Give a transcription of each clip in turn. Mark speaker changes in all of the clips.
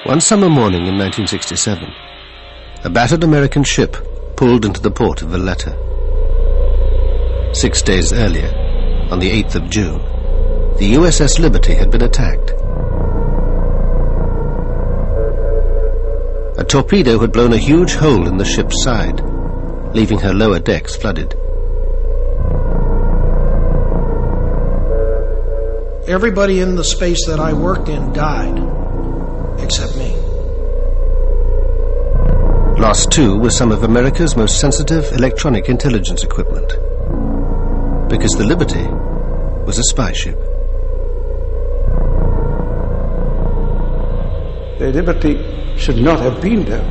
Speaker 1: One summer morning in 1967, a battered American ship pulled into the port of Valletta. 6 days earlier, on the 8th of June, the USS Liberty had been attacked. A torpedo had blown a huge hole in the ship's side, leaving her lower decks flooded.
Speaker 2: Everybody in the space that I worked in died, except me.
Speaker 1: Lost too was some of America's most sensitive electronic intelligence equipment, because the Liberty was a spy ship.
Speaker 3: The Liberty should not have been there.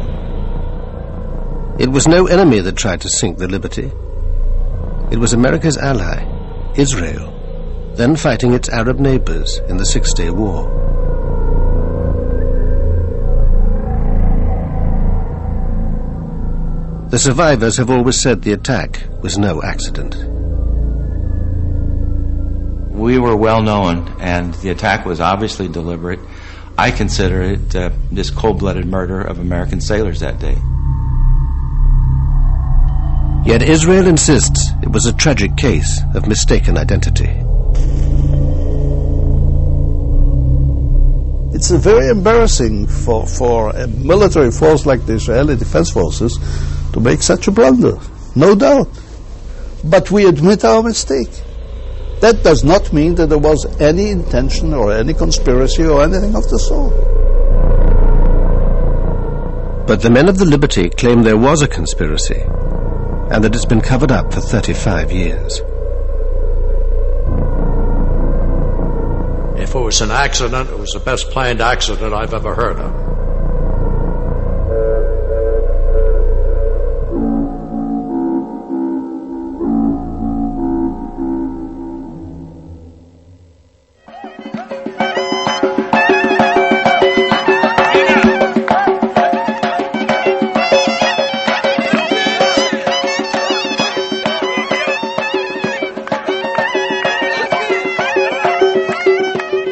Speaker 1: It was no enemy that tried to sink the Liberty. It was America's ally, Israel, then fighting its Arab neighbors in the Six-Day War. The survivors have always said the attack was no accident.
Speaker 4: We were well known, and the attack was obviously deliberate. I consider it this cold-blooded murder of American sailors that day.
Speaker 1: Yet Israel insists it was a tragic case of mistaken identity.
Speaker 5: It's very embarrassing for a military force like the Israeli Defense Forces to make such a blunder, no doubt. But we admit our mistake. That does not mean that there was any intention or any conspiracy or anything of the sort.
Speaker 1: But the men of the Liberty claim there was a conspiracy, and that it's been covered up for 35 years.
Speaker 6: If it was an accident, it was the best planned accident I've ever heard of.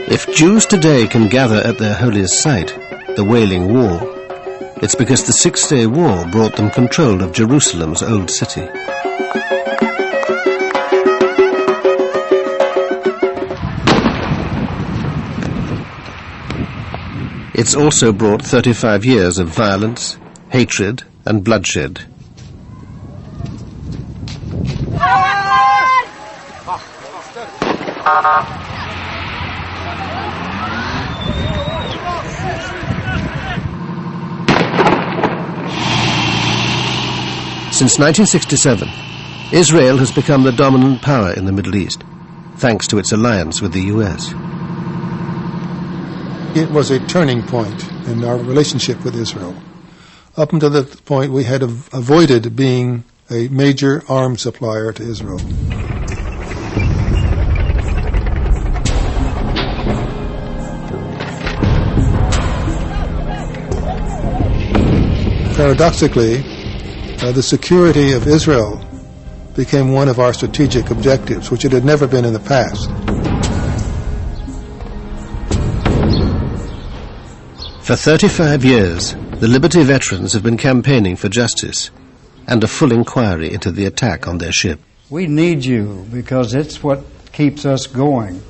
Speaker 1: If Jews today can gather at their holiest site, the Wailing Wall, it's because the Six-Day War brought them control of Jerusalem's old city. It's also brought 35 years of violence, hatred, and bloodshed. Since 1967, Israel has become the dominant power in the Middle East, thanks to its alliance with the US.
Speaker 7: It was a turning point in our relationship with Israel. Up until that point, we had avoided being a major arms supplier to Israel. Paradoxically, the security of Israel became one of our strategic objectives, which it had never been in the past.
Speaker 1: For 35 years, the Liberty veterans have been campaigning for justice and a full inquiry into the attack on their ship.
Speaker 8: We need you because it's what keeps us going.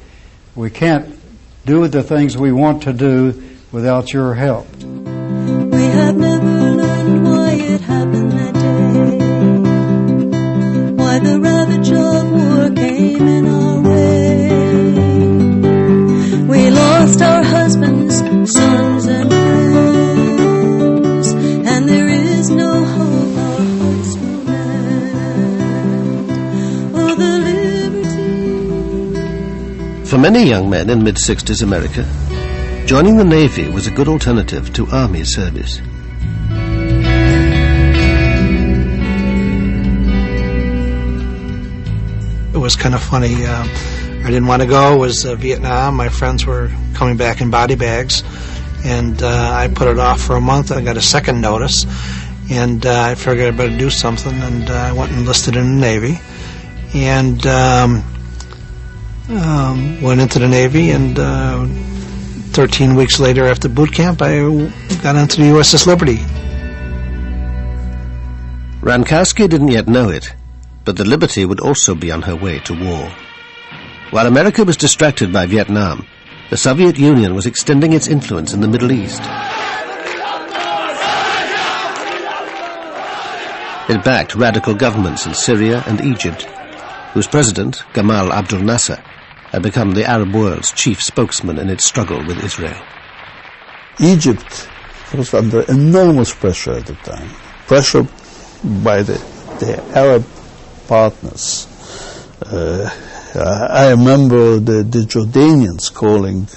Speaker 8: We can't do the things we want to do without your help.
Speaker 9: We have never learned why it happened that day, why the ravage of war came in our way. We lost our husbands, sons, and friends, and there is no hope our hearts will mend. Oh, the liberty.
Speaker 1: For many young men in mid-60s America, joining the Navy was a good alternative to Army service.
Speaker 2: It was kind of funny. I didn't want to go. It was Vietnam. My friends were coming back in body bags, and I put it off for a month. I got a second notice, and I figured I better do something, and I went and enlisted in the Navy, and went into the Navy, and 13 weeks later after boot camp, I got onto the USS Liberty.
Speaker 1: Rankowski didn't yet know it, but the Liberty would also be on her way to war. While America was distracted by Vietnam, the Soviet Union was extending its influence in the Middle East. It backed radical governments in Syria and Egypt, whose president, Gamal Abdel Nasser, had become the Arab world's chief spokesman in its struggle with Israel.
Speaker 5: Egypt was under enormous pressure at the time. Pressure by the Arab partners. I remember the Jordanians calling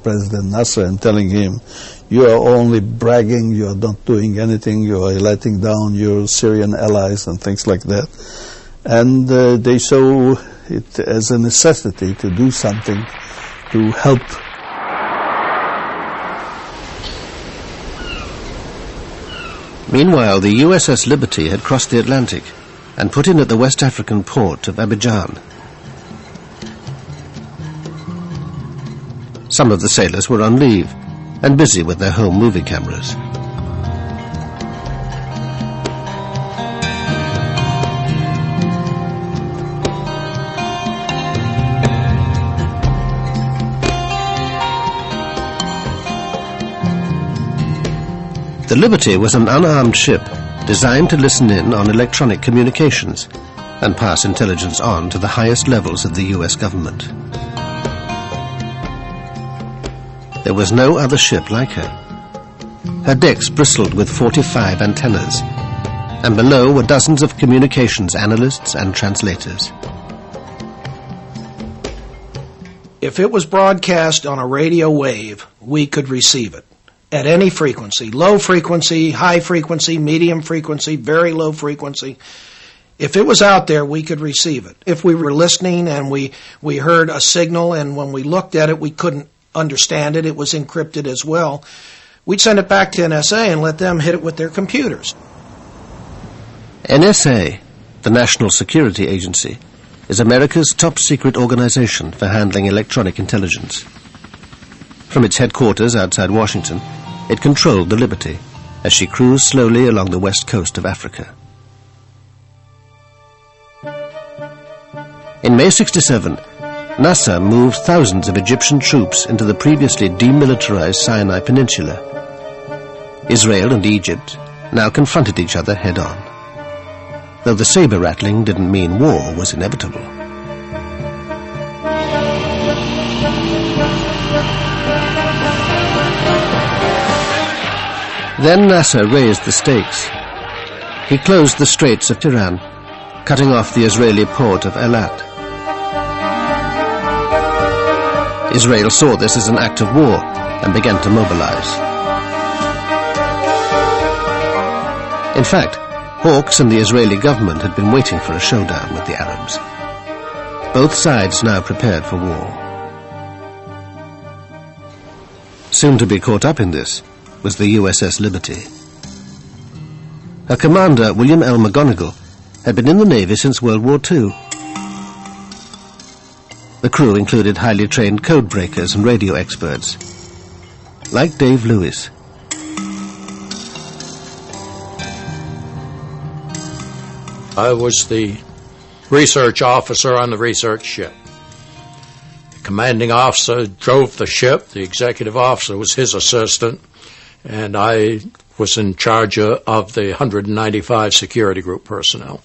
Speaker 5: President Nasser and telling him, "You are only bragging, you are not doing anything, you are letting down your Syrian allies," and things like that. And they saw it as a necessity to do something to help.
Speaker 1: Meanwhile, the USS Liberty had crossed the Atlantic and put in at the West African port of Abidjan. Some of the sailors were on leave and busy with their home movie cameras. The Liberty was an unarmed ship designed to listen in on electronic communications and pass intelligence on to the highest levels of the US government. There was no other ship like her. Her decks bristled with 45 antennas, and below were dozens of communications analysts and translators.
Speaker 10: If it was broadcast on a radio wave, we could receive it at any frequency, low frequency, high frequency, medium frequency, very low frequency. If it was out there, we could receive it. If we were listening and we heard a signal, and when we looked at it, we couldn't understand it, it was encrypted as well, we'd send it back to NSA and let them hit it with their computers.
Speaker 1: NSA, the National Security Agency, is America's top-secret organization for handling electronic intelligence. From its headquarters outside Washington, it controlled the Liberty as she cruised slowly along the west coast of Africa. In May '67, Nasser moved thousands of Egyptian troops into the previously demilitarized Sinai Peninsula. Israel and Egypt now confronted each other head-on, though the saber-rattling didn't mean war was inevitable. Then Nasser raised the stakes. He closed the Straits of Tiran, cutting off the Israeli port of Eilat. Israel saw this as an act of war and began to mobilize. In fact, Hawks and the Israeli government had been waiting for a showdown with the Arabs. Both sides now prepared for war. Soon to be caught up in this was the USS Liberty. Her commander, William L. McGonigal, had been in the Navy since World War II. The crew included highly trained code breakers and radio experts, like Dave Lewis.
Speaker 6: I was the research officer on the research ship. The commanding officer drove the ship. The executive officer was his assistant, and I was in charge of the 195 security group personnel.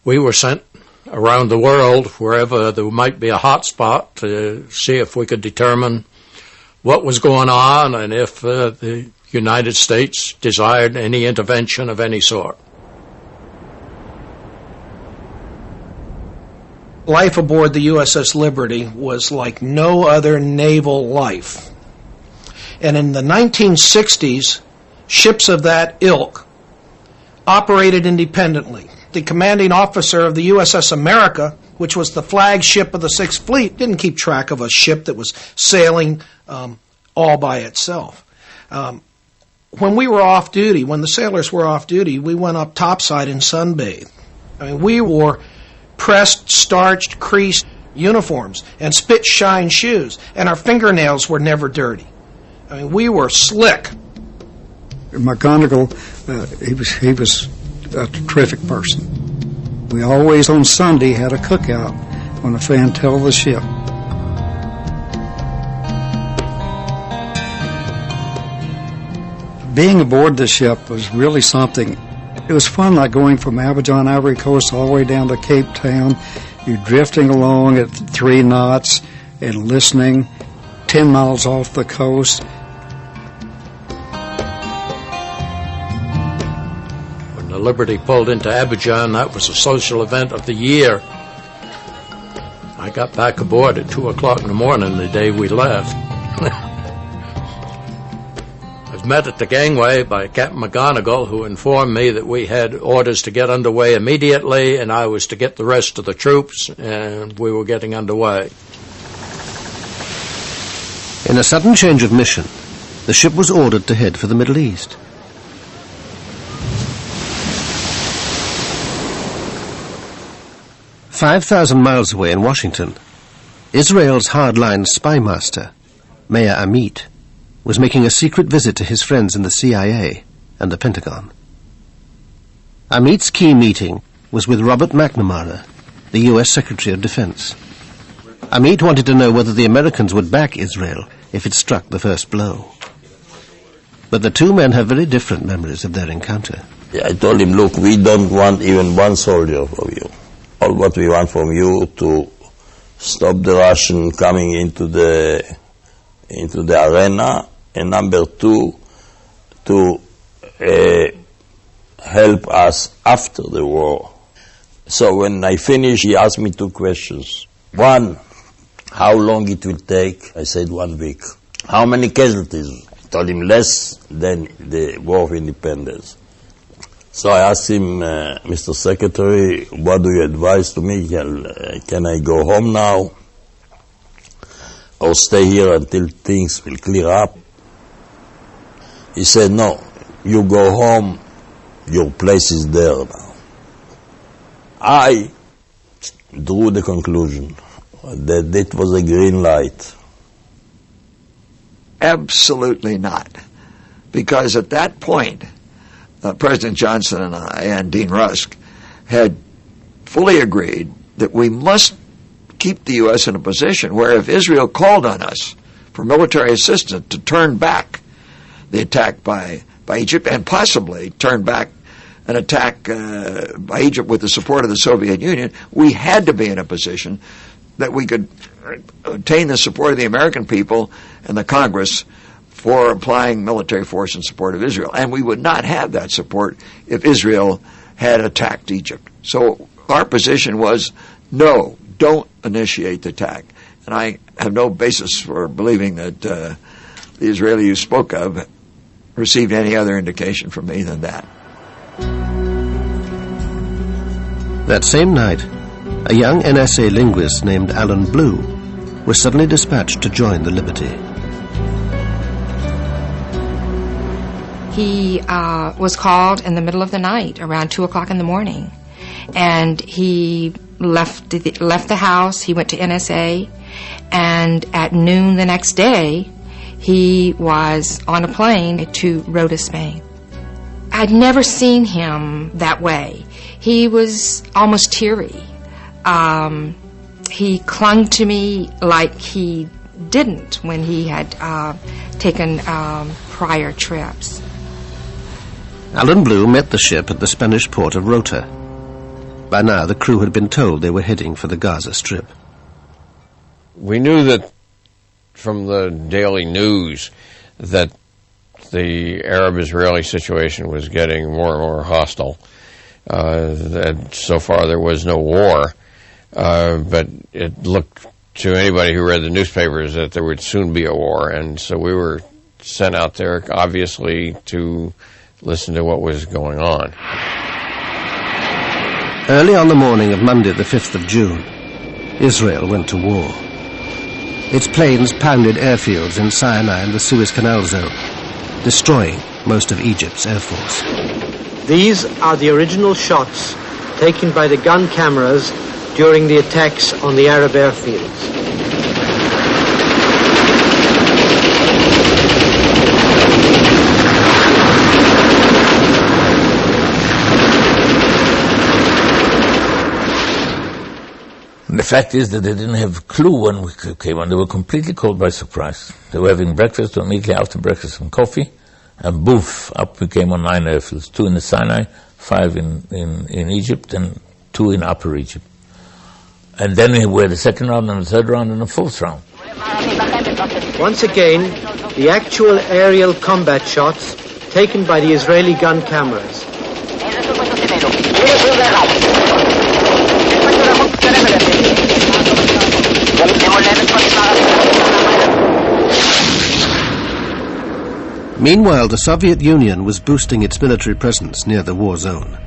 Speaker 6: We were sent around the world wherever there might be a hot spot to see if we could determine what was going on and if the United States desired any intervention of any sort.
Speaker 10: Life aboard the USS Liberty was like no other naval life. And in the 1960s, ships of that ilk operated independently. The commanding officer of the USS America, which was the flagship of the Sixth Fleet, didn't keep track of a ship that was sailing all by itself. When we were off duty, when the sailors were off duty, we went up topside and sunbathed. I mean, we wore pressed, starched, creased uniforms and spit-shine shoes, and our fingernails were never dirty. I mean, we were slick
Speaker 8: McGonigal, he was a terrific person. We always on Sunday had a cookout on the Fantail ship. Being aboard the ship was really something. It was fun, like going from Abidjan, Ivory Coast, all the way down to Cape Town. You're drifting along at 3 knots and listening 10 miles off the coast.
Speaker 6: When the Liberty pulled into Abidjan, that was a social event of the year. I got back aboard at 2 o'clock in the morning the day we left. I was met at the gangway by Captain McGonigal, who informed me that we had orders to get underway immediately, and I was to get the rest of the troops, and we were getting underway.
Speaker 1: In a sudden change of mission, the ship was ordered to head for the Middle East. "5,000 miles away in Washington, Israel's hardline spy master, Meir Amit, was making a secret visit to his friends in the CIA and the Pentagon. Amit's key meeting was with Robert McNamara, the U.S. Secretary of Defense. Amit wanted to know whether the Americans would back Israel if it struck the first blow. But the two men have very different memories of their encounter.
Speaker 11: I told him, look, we don't want even one soldier from you. All what we want from you to stop the Russian coming into the arena, and number 2, to help us after the war. So when I finished, he asked me 2 questions. 1, how long it will take? I said 1 week. How many casualties? I told him less than the War of Independence. So I asked him, Mr. Secretary, what do you advise to me? Can I go home now? Or stay here until things will clear up? He said, no, you go home, your place is there now. I drew the conclusion that it was a green light.
Speaker 12: Absolutely not. Because at that point, President Johnson and I and Dean Rusk had fully agreed that we must keep the U.S. in a position where if Israel called on us for military assistance to turn back the attack by Egypt and possibly turn back an attack by Egypt with the support of the Soviet Union, we had to be in a position that we could obtain the support of the American people and the Congress for applying military force in support of Israel. And we would not have that support if Israel had attacked Egypt. So our position was, no, don't initiate the attack. And I have no basis for believing that the Israeli you spoke of received any other indication from me than that.
Speaker 1: That same night, a young NSA linguist named Alan Blue was suddenly dispatched to join the Liberty.
Speaker 13: He was called in the middle of the night, around 2 o'clock in the morning, and he left the house. He went to NSA, and at noon the next day, he was on a plane to Rota, Spain. I'd never seen him that way. He was almost teary. He clung to me like he didn't when he had taken prior trips.
Speaker 1: Alan Blue met the ship at the Spanish port of Rota. By now, the crew had been told they were heading for the Gaza Strip.
Speaker 14: We knew that from the daily news that the Arab-Israeli situation was getting more and more hostile. That so far there was no war, but it looked to anybody who read the newspapers that there would soon be a war, and so we were sent out there, obviously, to listen to what was going on.
Speaker 1: Early on the morning of Monday, the 5th of June, Israel went to war. Its planes pounded airfields in Sinai and the Suez Canal zone, destroying most of Egypt's air force.
Speaker 15: These are the original shots taken by the gun cameras during the attacks on the Arab airfields.
Speaker 16: fact is that they didn't have a clue when we came on. They were completely caught by surprise. They were having breakfast, immediately after breakfast some coffee, and boof, up we came on 9 airfields, 2 in the Sinai, 5 in Egypt, and 2 in Upper Egypt. And then we had the second round, and the third round, and the fourth round.
Speaker 15: Once again, the actual aerial combat shots taken by the Israeli gun cameras.
Speaker 1: Meanwhile, the Soviet Union was boosting its military presence near the war zone.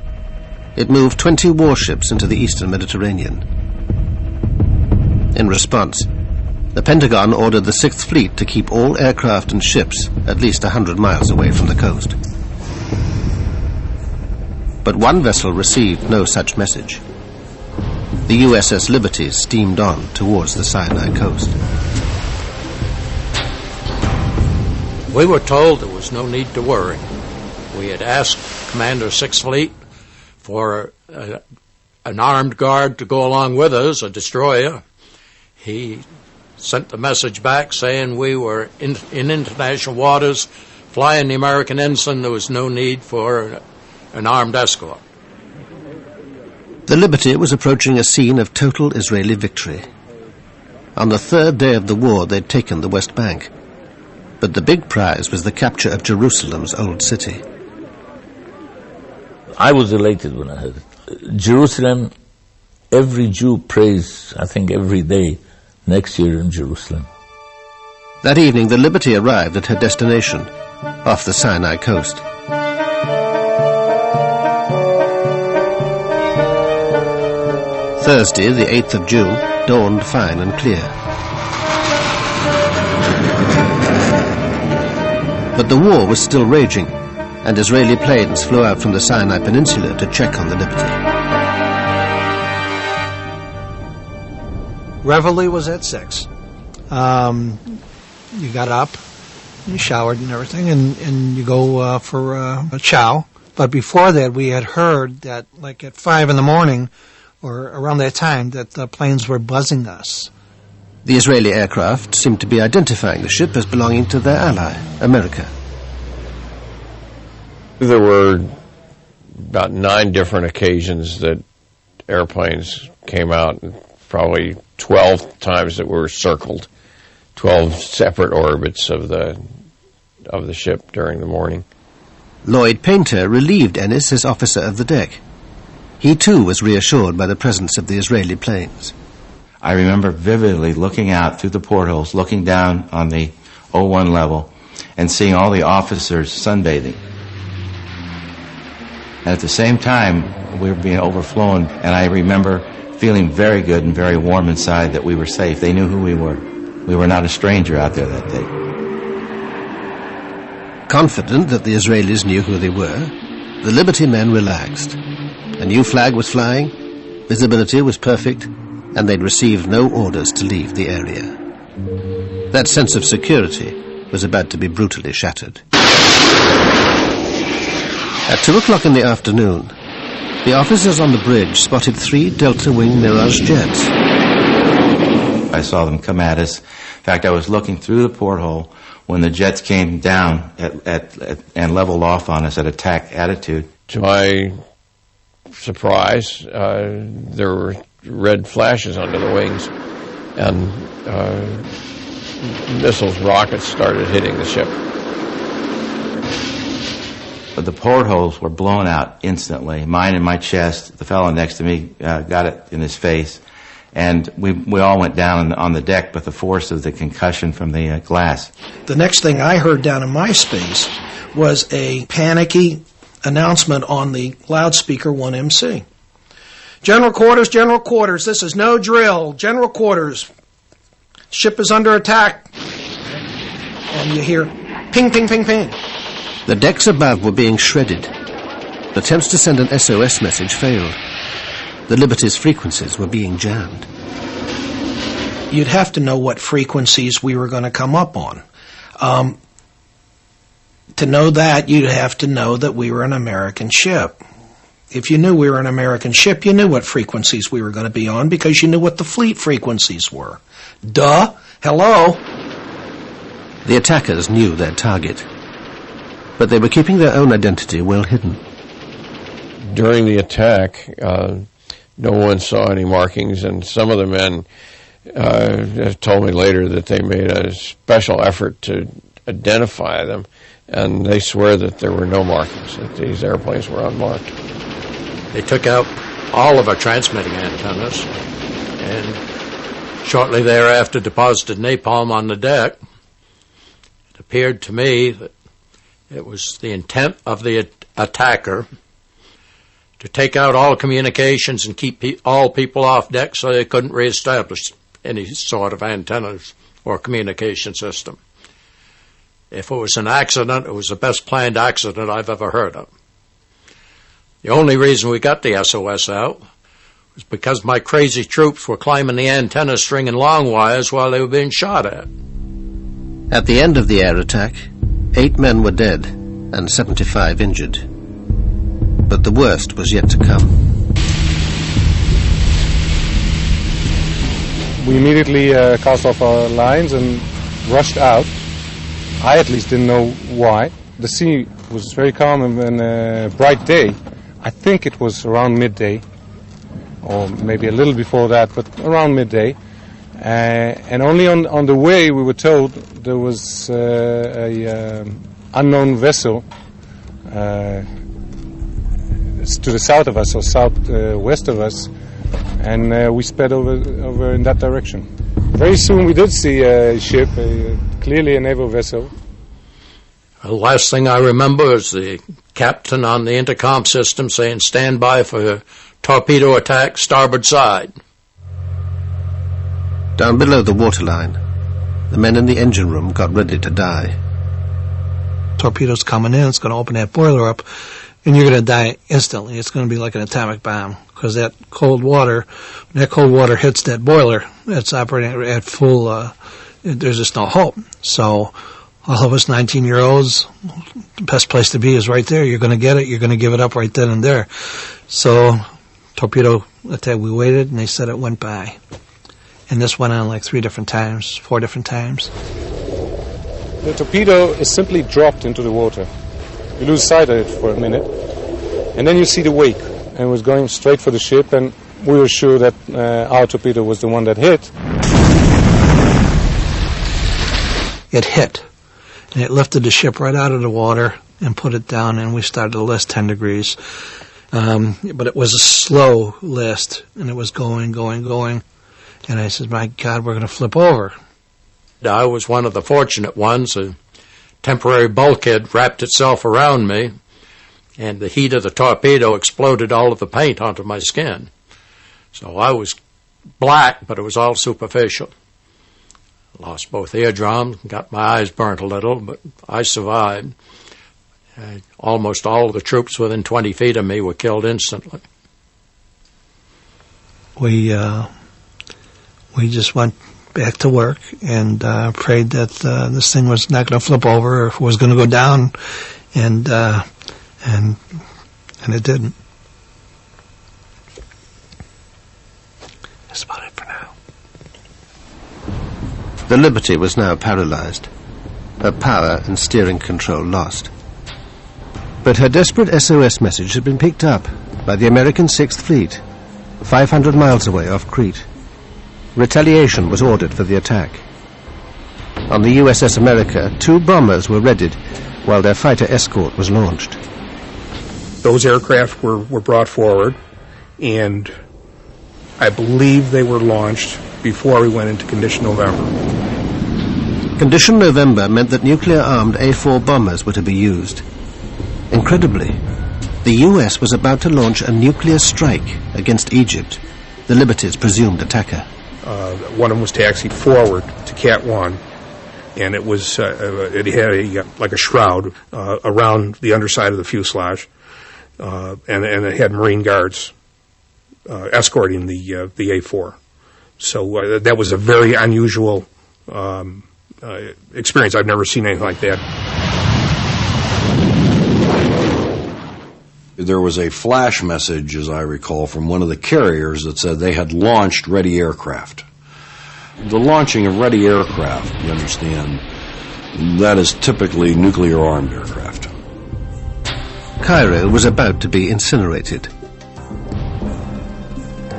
Speaker 1: It moved 20 warships into the eastern Mediterranean. In response, the Pentagon ordered the 6th Fleet to keep all aircraft and ships at least 100 miles away from the coast. But one vessel received no such message. The USS Liberty steamed on towards the Sinai coast.
Speaker 6: We were told there was no need to worry. We had asked Commander 6th Fleet for an armed guard to go along with us, a destroyer. He sent the message back saying we were in international waters, flying the American ensign. There was no need for an armed escort.
Speaker 1: The Liberty was approaching a scene of total Israeli victory. On the 3rd day of the war, they'd taken the West Bank. But the big prize was the capture of Jerusalem's old city.
Speaker 16: I was elated when I heard it. Jerusalem, every Jew prays, I think, every day next year in Jerusalem.
Speaker 1: That evening, the Liberty arrived at her destination, off the Sinai coast. Thursday, the 8th of June, dawned fine and clear. But the war was still raging, and Israeli planes flew out from the Sinai Peninsula to check on the Liberty.
Speaker 2: Reveille was at 6. You got up, you showered and everything, and you go for a chow. But before that, we had heard that, like at 5 in the morning, or around that time, that the planes were buzzing us.
Speaker 1: The Israeli aircraft seemed to be identifying the ship as belonging to their ally, America.
Speaker 14: There were about 9 different occasions that airplanes came out, and probably 12 times that were circled, 12 separate orbits of the ship during the morning.
Speaker 1: Lloyd Painter relieved Ennis as officer of the deck. He too was reassured by the presence of the Israeli planes.
Speaker 4: I remember vividly looking out through the portholes, looking down on the 01 level, and seeing all the officers sunbathing. And at the same time, we were being overflown, and I remember feeling very good and very warm inside that we were safe. They knew who we were. We were not a stranger out there that day.
Speaker 1: Confident that the Israelis knew who they were, the Liberty men relaxed. A new flag was flying, visibility was perfect, and they'd received no orders to leave the area. That sense of security was about to be brutally shattered. At 2 o'clock in the afternoon, the officers on the bridge spotted 3 Delta Wing Mirage jets.
Speaker 4: I saw them come at us. In fact, I was looking through the porthole when the jets came down and leveled off on us at attack attitude.
Speaker 14: To my surprise, there were red flashes under the wings, and missiles, rockets started hitting the ship.
Speaker 4: But the portholes were blown out instantly. Mine in my chest. The fellow next to me got it in his face. And we all went down on the deck with the force of the concussion from the glass.
Speaker 10: The next thing I heard down in my space was a panicky announcement on the loudspeaker 1MC. General quarters, this is no drill. General quarters, ship is under attack. And you hear ping, ping, ping, ping.
Speaker 1: The decks above were being shredded. Attempts to send an SOS message failed. The Liberty's frequencies were being jammed.
Speaker 10: You'd have to know what frequencies we were going to come up on. To know that, you'd have to know that we were an American ship. If you knew we were an American ship, you knew what frequencies we were going to be on because you knew what the fleet frequencies were. Duh. Hello.
Speaker 1: The attackers knew their target, but they were keeping their own identity well hidden.
Speaker 14: During the attack, no one saw any markings, and some of the men told me later that they made a special effort to identify them, and they swear that there were no markings, that these airplanes were unmarked.
Speaker 6: They took out all of our transmitting antennas, and shortly thereafter deposited napalm on the deck. It appeared to me that it was the intent of the attacker to take out all communications and keep all people off deck so they couldn't reestablish any sort of antennas or communication system. If it was an accident, it was the best planned accident I've ever heard of. The only reason we got the SOS out was because my crazy troops were climbing the antenna stringing long wires while they were being shot at.
Speaker 1: At the end of the air attack, 8 men were dead and 75 injured. But the worst was yet to come.
Speaker 17: We immediately cast off our lines and rushed out. I at least didn't know why. The sea was very calm and a bright day. I think it was around midday, or maybe a little before that, but around midday. And only on the way we were told there was a unknown vessel to the south of us, or southwest of us, and we sped over in that direction. Very soon we did see a ship, clearly a naval vessel.
Speaker 6: The last thing I remember is the captain on the intercom system saying, "Stand by for torpedo attack, starboard side."
Speaker 1: Down below the waterline, the men in the engine room got ready to die.
Speaker 2: Torpedoes coming in, it's going to open that boiler up, and you're going to die instantly. It's going to be like an atomic bomb, because that cold water, when that cold water hits that boiler, it's operating at full, there's just no hope. So all of us 19-year-olds, the best place to be is right there. You're going to get it. You're going to give it up right then and there. So torpedo attack, we waited, and they said it went by. And this went on like 4 different times.
Speaker 17: The torpedo is simply dropped into the water. You lose sight of it for a minute, and then you see the wake, and it was going straight for the ship, and we were sure that our torpedo was the one that hit.
Speaker 2: It hit, and it lifted the ship right out of the water and put it down, and we started to list 10 degrees. But it was a slow list, and it was going. And I said, my God, we're going to flip over.
Speaker 6: I was one of the fortunate ones. A temporary bulkhead wrapped itself around me, and the heat of the torpedo exploded all of the paint onto my skin. So I was black, but it was all superficial. Lost both eardrums, got my eyes burnt a little, but I survived. Almost all of the troops within 20 feet of me were killed instantly.
Speaker 2: We just went back to work and prayed that this thing was not going to flip over, or if it was going to go down, and it didn't. That's about it for now.
Speaker 1: The Liberty was now paralyzed, her power and steering control lost. But her desperate SOS message had been picked up by the American 6th Fleet, 500 miles away off Crete. Retaliation was ordered for the attack. On the USS America, 2 bombers were readied while their fighter escort was launched.
Speaker 18: Those aircraft were brought forward, and I believe they were launched before we went into Condition November.
Speaker 1: Condition November meant that nuclear-armed A-4 bombers were to be used. Incredibly, the US was about to launch a nuclear strike against Egypt, the Liberty's presumed attacker.
Speaker 18: One of them was taxied forward to Cat 1, and it was it had like a shroud around the underside of the fuselage, and it had Marine guards escorting the A4. So that was a very unusual experience. I've never seen anything like that.
Speaker 19: There was a flash message, as I recall, from one of the carriers that said they had launched ready aircraft. The launching of ready aircraft, you understand, that is typically nuclear-armed aircraft.
Speaker 1: Cairo was about to be incinerated.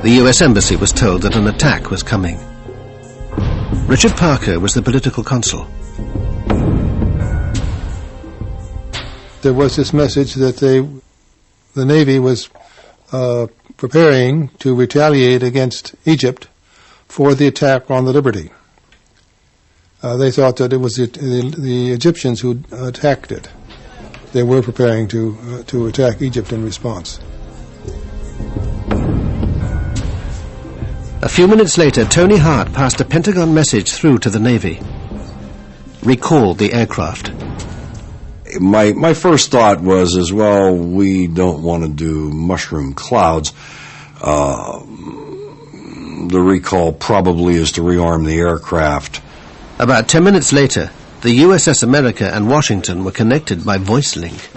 Speaker 1: The US Embassy was told that an attack was coming. Richard Parker was the political consul.
Speaker 7: There was this message that the Navy was preparing to retaliate against Egypt for the attack on the Liberty. They thought that it was the Egyptians who attacked it. They were preparing to attack Egypt in response.
Speaker 1: A few minutes later, Tony Hart passed a Pentagon message through to the Navy. Recall the aircraft.
Speaker 19: My first thought was, as well, we don't want to do mushroom clouds. The recall probably is to rearm the aircraft.
Speaker 1: About 10 minutes later, the USS America and Washington were connected by voice link.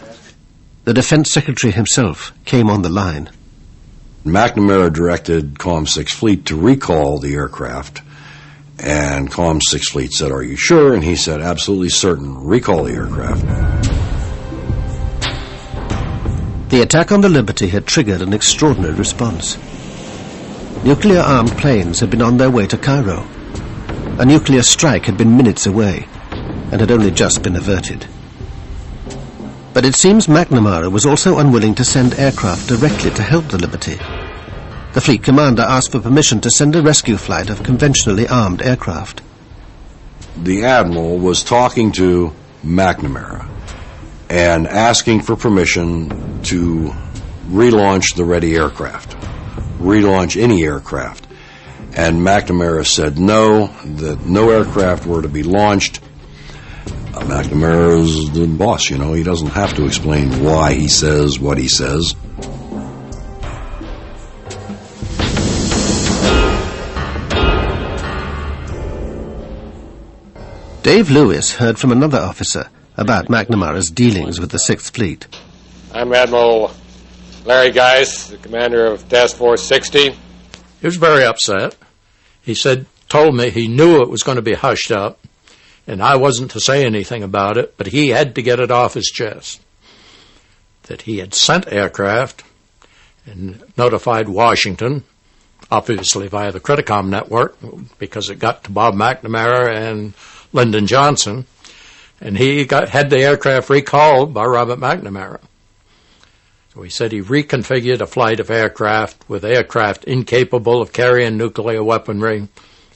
Speaker 1: The Defense Secretary himself came on the line.
Speaker 19: McNamara directed Comm 6 Fleet to recall the aircraft, and Comm 6 Fleet said, "Are you sure?" And he said, "Absolutely certain. Recall the aircraft."
Speaker 1: The attack on the Liberty had triggered an extraordinary response. Nuclear-armed planes had been on their way to Cairo. A nuclear strike had been minutes away and had only just been averted. But it seems McNamara was also unwilling to send aircraft directly to help the Liberty. The fleet commander asked for permission to send a rescue flight of conventionally armed aircraft.
Speaker 19: The admiral was talking to McNamara and asking for permission to relaunch the ready aircraft, relaunch any aircraft. And McNamara said no, that no aircraft were to be launched. McNamara is the boss, you know. He doesn't have to explain why he says what he says.
Speaker 1: Dave Lewis heard from another officer about McNamara's dealings with the 6th Fleet.
Speaker 20: I'm Admiral Larry Geis, the commander of Task Force 60.
Speaker 6: He was very upset. He told me he knew it was going to be hushed up, and I wasn't to say anything about it, but he had to get it off his chest. That he had sent aircraft and notified Washington, obviously via the Criticom network, because it got to Bob McNamara and Lyndon Johnson, and he had the aircraft recalled by Robert McNamara. So he said he reconfigured a flight of aircraft with aircraft incapable of carrying nuclear weaponry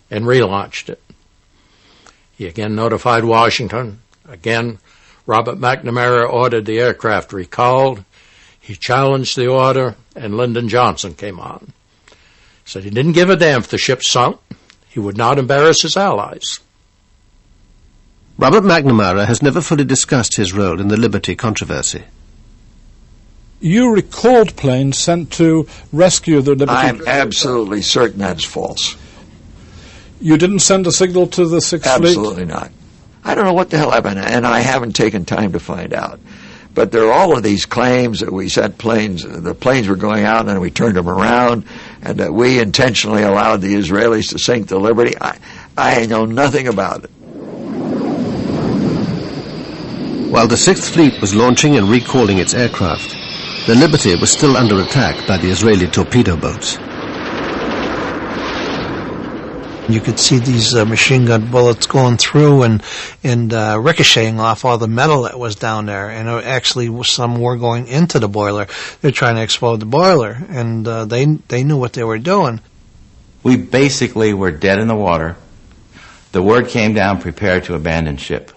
Speaker 6: and relaunched it. He again notified Washington. Again, Robert McNamara ordered the aircraft recalled. He challenged the order, and Lyndon Johnson came on. He said he didn't give a damn if the ship sunk. He would not embarrass his allies.
Speaker 1: Robert McNamara has never fully discussed his role in the Liberty controversy.
Speaker 21: You recalled planes sent to rescue the Liberty.
Speaker 12: I'm absolutely certain that's false.
Speaker 21: You didn't send a signal to the 6th Fleet?
Speaker 12: Absolutely not. I don't know what the hell happened, and I haven't taken time to find out. But there are all of these claims that we sent planes, the planes were going out and then we turned them around, and that we intentionally allowed the Israelis to sink the Liberty. I know nothing about it.
Speaker 1: While the 6th Fleet was launching and recalling its aircraft, the Liberty was still under attack by the Israeli torpedo boats.
Speaker 2: You could see these machine gun bullets going through and ricocheting off all the metal that was down there. And actually, some were going into the boiler. They're trying to explode the boiler, and they knew what they were doing.
Speaker 4: We basically were dead in the water. The word came down, prepare to abandon ship.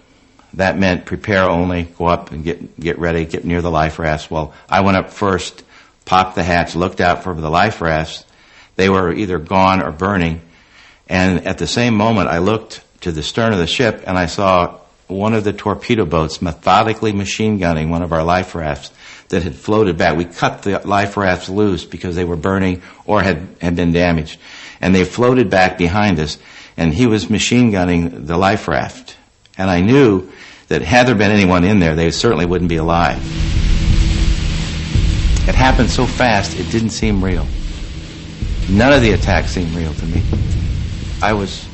Speaker 4: That meant prepare only, go up and get ready, get near the life rafts. Well, I went up first, popped the hatch, looked out for the life rafts. They were either gone or burning. And at the same moment, I looked to the stern of the ship, and I saw one of the torpedo boats methodically machine gunning one of our life rafts that had floated back. We cut the life rafts loose because they were burning or had been damaged. And they floated back behind us, and he was machine gunning the life raft. And I knew that had there been anyone in there, they certainly wouldn't be alive. It happened so fast, it didn't seem real. None of the attacks seemed real to me. I was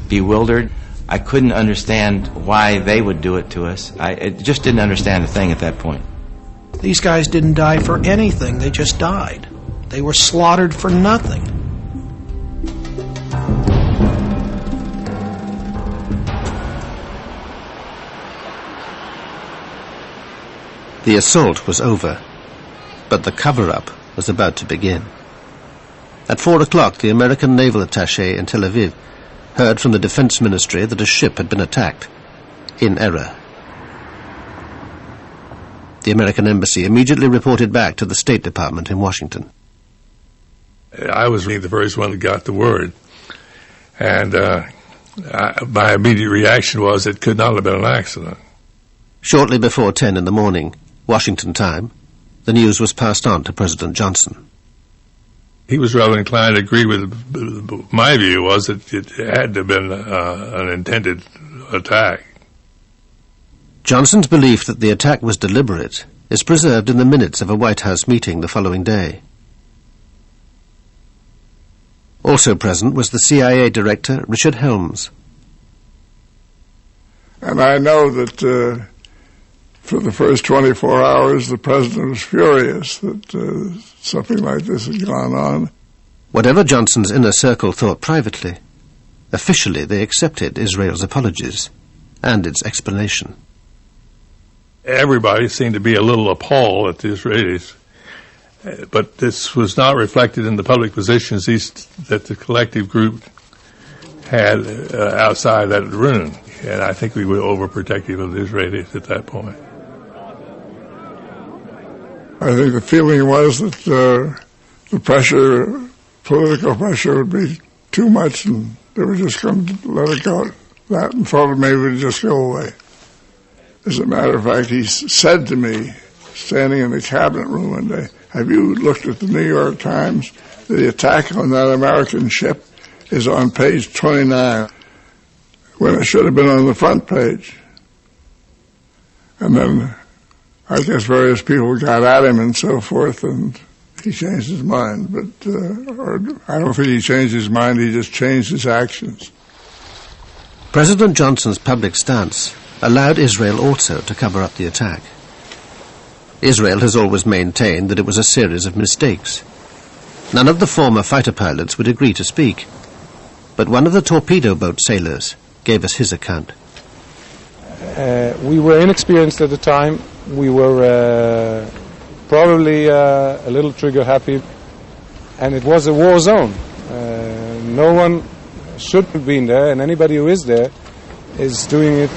Speaker 4: bewildered. I couldn't understand why they would do it to us. I just didn't understand a thing at that point.
Speaker 10: These guys didn't die for anything. They just died. They were slaughtered for nothing.
Speaker 1: The assault was over, but the cover-up was about to begin. At 4 o'clock, the American naval attaché in Tel Aviv heard from the Defense Ministry that a ship had been attacked, in error. The American embassy immediately reported back to the State Department in Washington.
Speaker 18: I was the first one that got the word, and my immediate reaction was it could not have been an accident.
Speaker 1: Shortly before 10 in the morning, Washington time, the news was passed on to President Johnson.
Speaker 18: He was rather inclined to agree with my view was that it had to have been an intended attack.
Speaker 1: Johnson's belief that the attack was deliberate is preserved in the minutes of a White House meeting the following day. Also present was the CIA Director, Richard Helms.
Speaker 3: And I know that for the first 24 hours the President was furious that something like this had gone on.
Speaker 1: Whatever Johnson's inner circle thought privately, officially they accepted Israel's apologies and its explanation.
Speaker 18: Everybody seemed to be a little appalled at the Israelis, but this was not reflected in the public positions that the collective group had outside that room, and I think we were overprotective of the Israelis at that point.
Speaker 3: I think the feeling was that the pressure, political pressure, would be too much, and they were just going to let it go. That and thought maybe it would just go away. As a matter of fact, he said to me, standing in the cabinet room one day, "Have you looked at the New York Times? The attack on that American ship is on page 29, when it should have been on the front page." And then I guess various people got at him and so forth, and he changed his mind. But I don't think he changed his mind, he just changed his actions.
Speaker 1: President Johnson's public stance allowed Israel also to cover up the attack. Israel has always maintained that it was a series of mistakes. None of the former fighter pilots would agree to speak, but one of the torpedo boat sailors gave us his account.
Speaker 17: We were inexperienced at the time. We were probably a little trigger happy, and it was a war zone. No one should have been there, and anybody who is there is doing it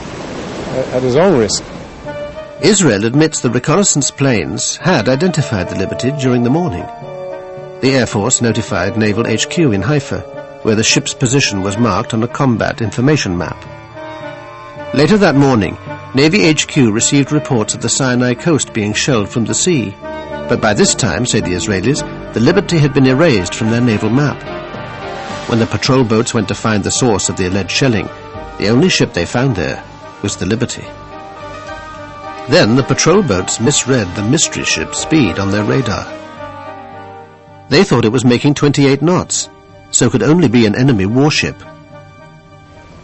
Speaker 17: at his own risk.
Speaker 1: Israel admits the reconnaissance planes had identified the Liberty during the morning. The Air Force notified Naval HQ in Haifa, where the ship's position was marked on a combat information map. Later that morning, Navy HQ received reports of the Sinai coast being shelled from the sea. But by this time, say the Israelis, the Liberty had been erased from their naval map. When the patrol boats went to find the source of the alleged shelling, the only ship they found there was the Liberty. Then the patrol boats misread the mystery ship's speed on their radar. They thought it was making 28 knots, so could only be an enemy warship.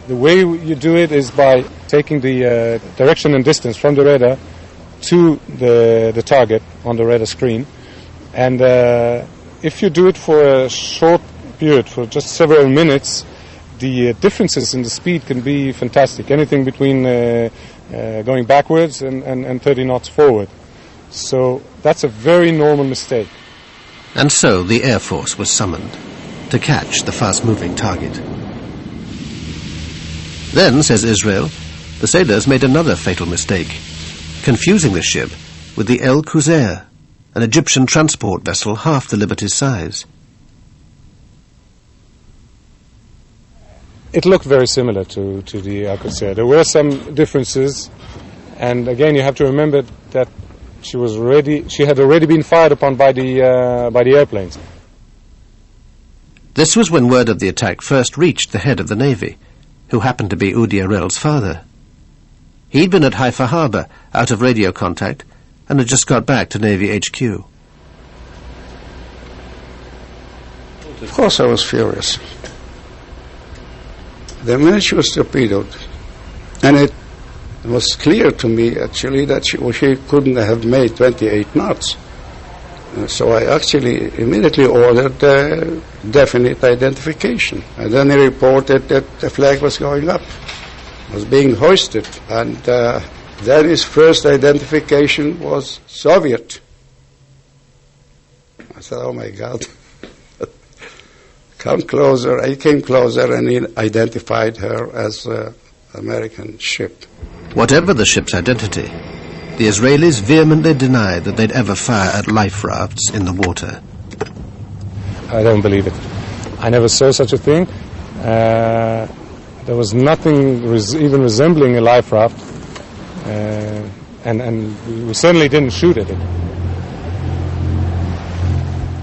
Speaker 17: The way you do it is by taking the direction and distance from the radar to the target on the radar screen. And if you do it for a short period, for just several minutes, the differences in the speed can be fantastic. Anything between going backwards and 30 knots forward. So that's a very normal mistake.
Speaker 1: And so the Air Force was summoned to catch the fast-moving target. Then, says Israel, the sailors made another fatal mistake, confusing the ship with the El Qusair, an Egyptian transport vessel half the Liberty's size.
Speaker 17: It looked very similar to the El Qusair. There were some differences, and again, you have to remember that she had already been fired upon by the airplanes.
Speaker 1: This was when word of the attack first reached the head of the Navy, who happened to be Udi Arel's father. He'd been at Haifa Harbor, out of radio contact, and had just got back to Navy HQ.
Speaker 5: Of course I was furious. The minute she was torpedoed, and it was clear to me actually that she couldn't have made 28 knots. So I actually immediately ordered definite identification. And then he reported that the flag was going up, was being hoisted. And then his first identification was Soviet. I said, oh my God. Come closer. I came closer and he identified her as an American ship.
Speaker 1: Whatever the ship's identity, the Israelis vehemently denied that they'd ever fire at life rafts in the water.
Speaker 17: I don't believe it. I never saw such a thing. There was nothing even resembling a life raft, and we certainly didn't shoot at it.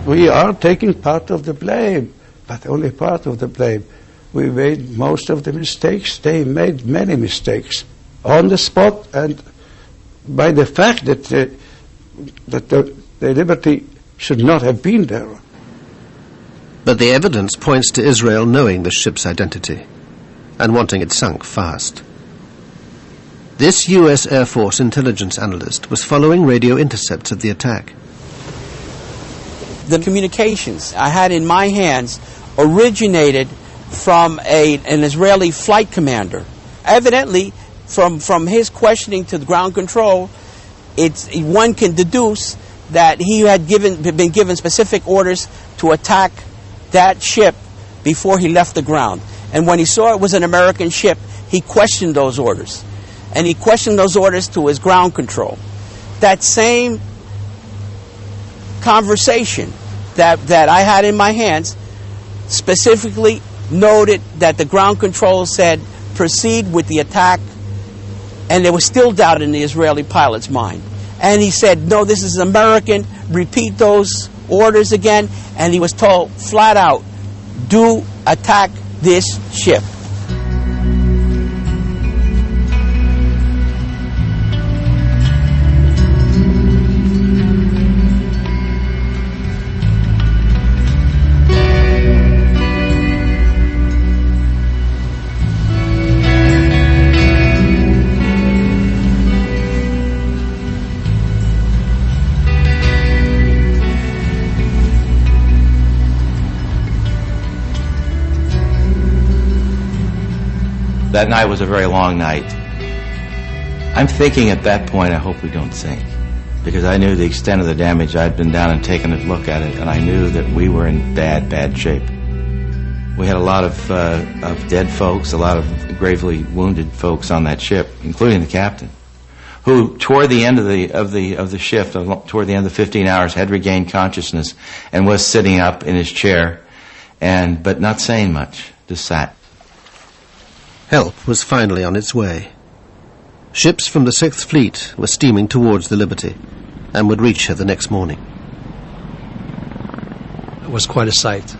Speaker 5: We are taking part of the blame, but only part of the blame. We made most of the mistakes. They made many mistakes on the spot, and by the fact that the Liberty should not have been there.
Speaker 1: But the evidence points to Israel knowing the ship's identity and wanting it sunk fast. This U.S. Air Force intelligence analyst was following radio intercepts of the attack.
Speaker 9: The communications I had in my hands originated from an Israeli flight commander. Evidently, from his questioning to the ground control, one can deduce that he had been given specific orders to attack that ship before he left the ground. And when he saw it was an American ship, he questioned those orders. And he questioned those orders to his ground control. That same conversation that I had in my hands specifically noted that the ground control said, proceed with the attack. And there was still doubt in the Israeli pilot's mind. And he said, no, this is American, repeat those orders again. And he was told flat out, do attack this ship.
Speaker 4: That night was a very long night. I'm thinking at that point, I hope we don't sink, because I knew the extent of the damage. I'd been down and taken a look at it, and I knew that we were in bad shape. We had a lot of dead folks, a lot of gravely wounded folks on that ship, including the captain, who toward the end of the shift, toward the end of the 15 hours, had regained consciousness and was sitting up in his chair, but not saying much, just sat.
Speaker 1: Help was finally on its way. Ships from the 6th Fleet were steaming towards the Liberty and would reach her the next morning.
Speaker 10: It was quite a sight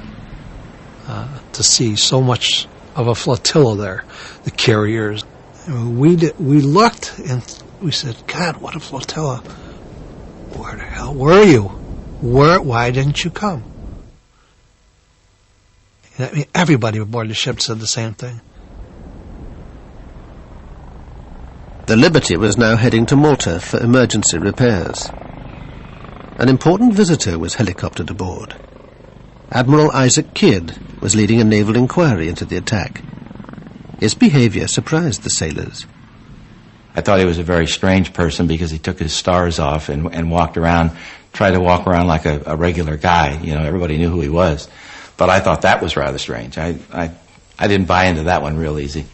Speaker 10: to see so much of a flotilla there, the carriers. We looked and we said, God, what a flotilla. Where the hell were you? Why didn't you come? I mean, everybody aboard the ship said the same thing.
Speaker 1: The Liberty was now heading to Malta for emergency repairs. An important visitor was helicoptered aboard. Admiral Isaac Kidd was leading a naval inquiry into the attack. His behavior surprised the sailors.
Speaker 4: I thought he was a very strange person because he took his stars off and walked around, tried to walk around like a regular guy. You know, everybody knew who he was. But I thought that was rather strange. I didn't buy into that one real easy.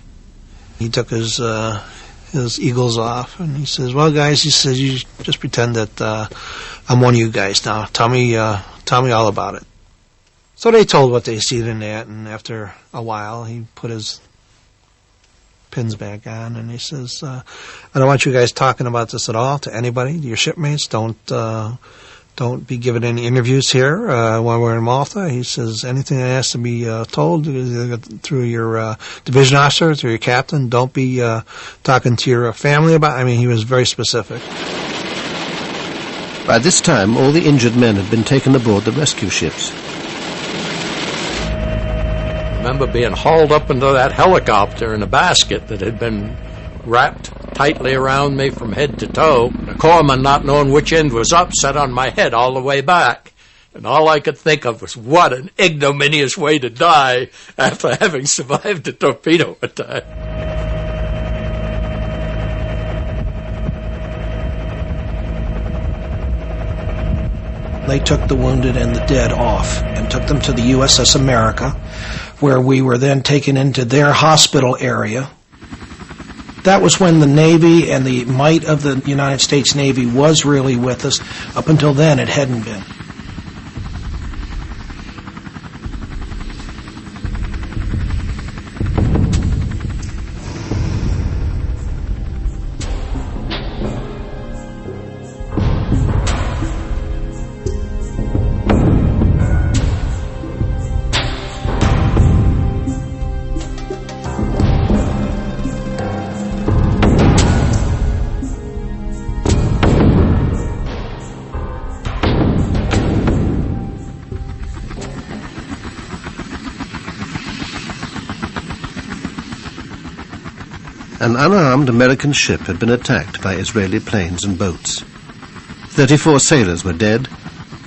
Speaker 10: He took his eagles off, and he says, well, guys, he says, you just pretend that I'm one of you guys now. Tell me all about it. So they told what they seen in that, and after a while, he put his pins back on, and he says, I don't want you guys talking about this at all to anybody, to your shipmates. Don't be giving any interviews here while we're in Malta. He says anything that has to be told through your division officer, through your captain. Don't be talking to your family about it. I mean, he was very specific.
Speaker 1: By this time, all the injured men had been taken aboard the rescue ships.
Speaker 6: remember being hauled up into that helicopter in a basket that had been wrapped tightly around me from head to toe. The corpsman, not knowing which end was up, sat on my head all the way back. And all I could think of was what an ignominious way to die after having survived a torpedo attack.
Speaker 10: They took the wounded and the dead off and took them to the USS America, where we were then taken into their hospital area. That was when the Navy and the might of the United States Navy was really with us. Up until then, it hadn't been.
Speaker 1: An unarmed American ship had been attacked by Israeli planes and boats. 34 sailors were dead,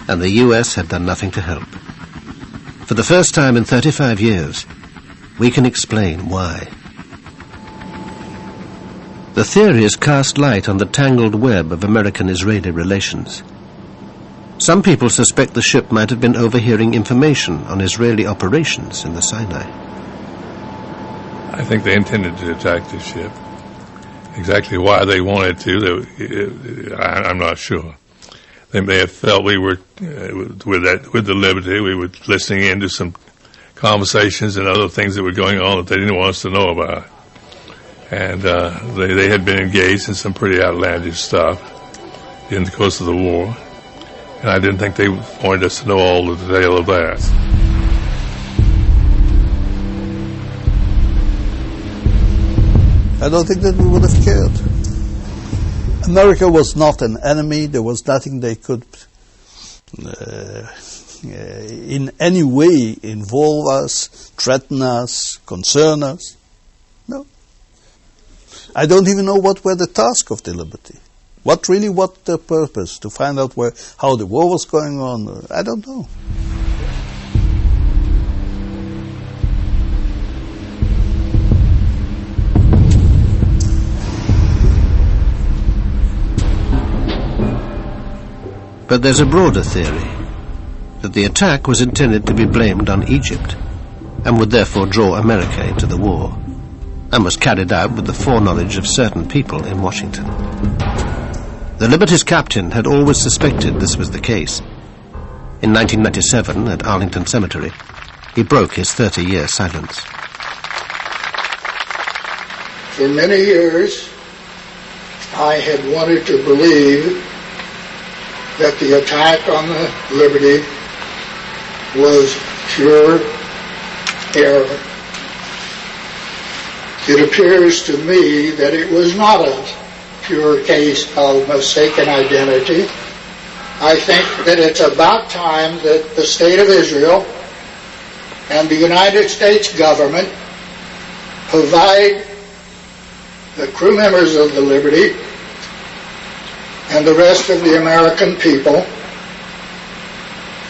Speaker 1: and the US had done nothing to help. For the first time in 35 years, we can explain why. The theories cast light on the tangled web of American-Israeli relations. Some people suspect the ship might have been overhearing information on Israeli operations in the Sinai.
Speaker 8: I think they intended to attack the ship. Exactly why they wanted to, I'm not sure. They may have felt we were, with the Liberty, we were listening into some conversations and other things that were going on that they didn't want us to know about. And they had been engaged in some pretty outlandish stuff in the course of the war. And I didn't think they wanted us to know all the detail of that.
Speaker 5: I don't think that we would have cared. America was not an enemy. There was nothing they could in any way involve us, threaten us, concern us. No. I don't even know what were the task of the Liberty. What the purpose? To find out how the war was going on? I don't know.
Speaker 1: But there's a broader theory, that the attack was intended to be blamed on Egypt, and would therefore draw America into the war, and was carried out with the foreknowledge of certain people in Washington. The Liberty's captain had always suspected this was the case. In 1997, at Arlington Cemetery, he broke his 30-year silence.
Speaker 22: For many years, I had wanted to believe that the attack on the Liberty was pure error. It appears to me that it was not a pure case of mistaken identity. I think that it's about time that the State of Israel and the United States government provide the crew members of the Liberty and the rest of the American people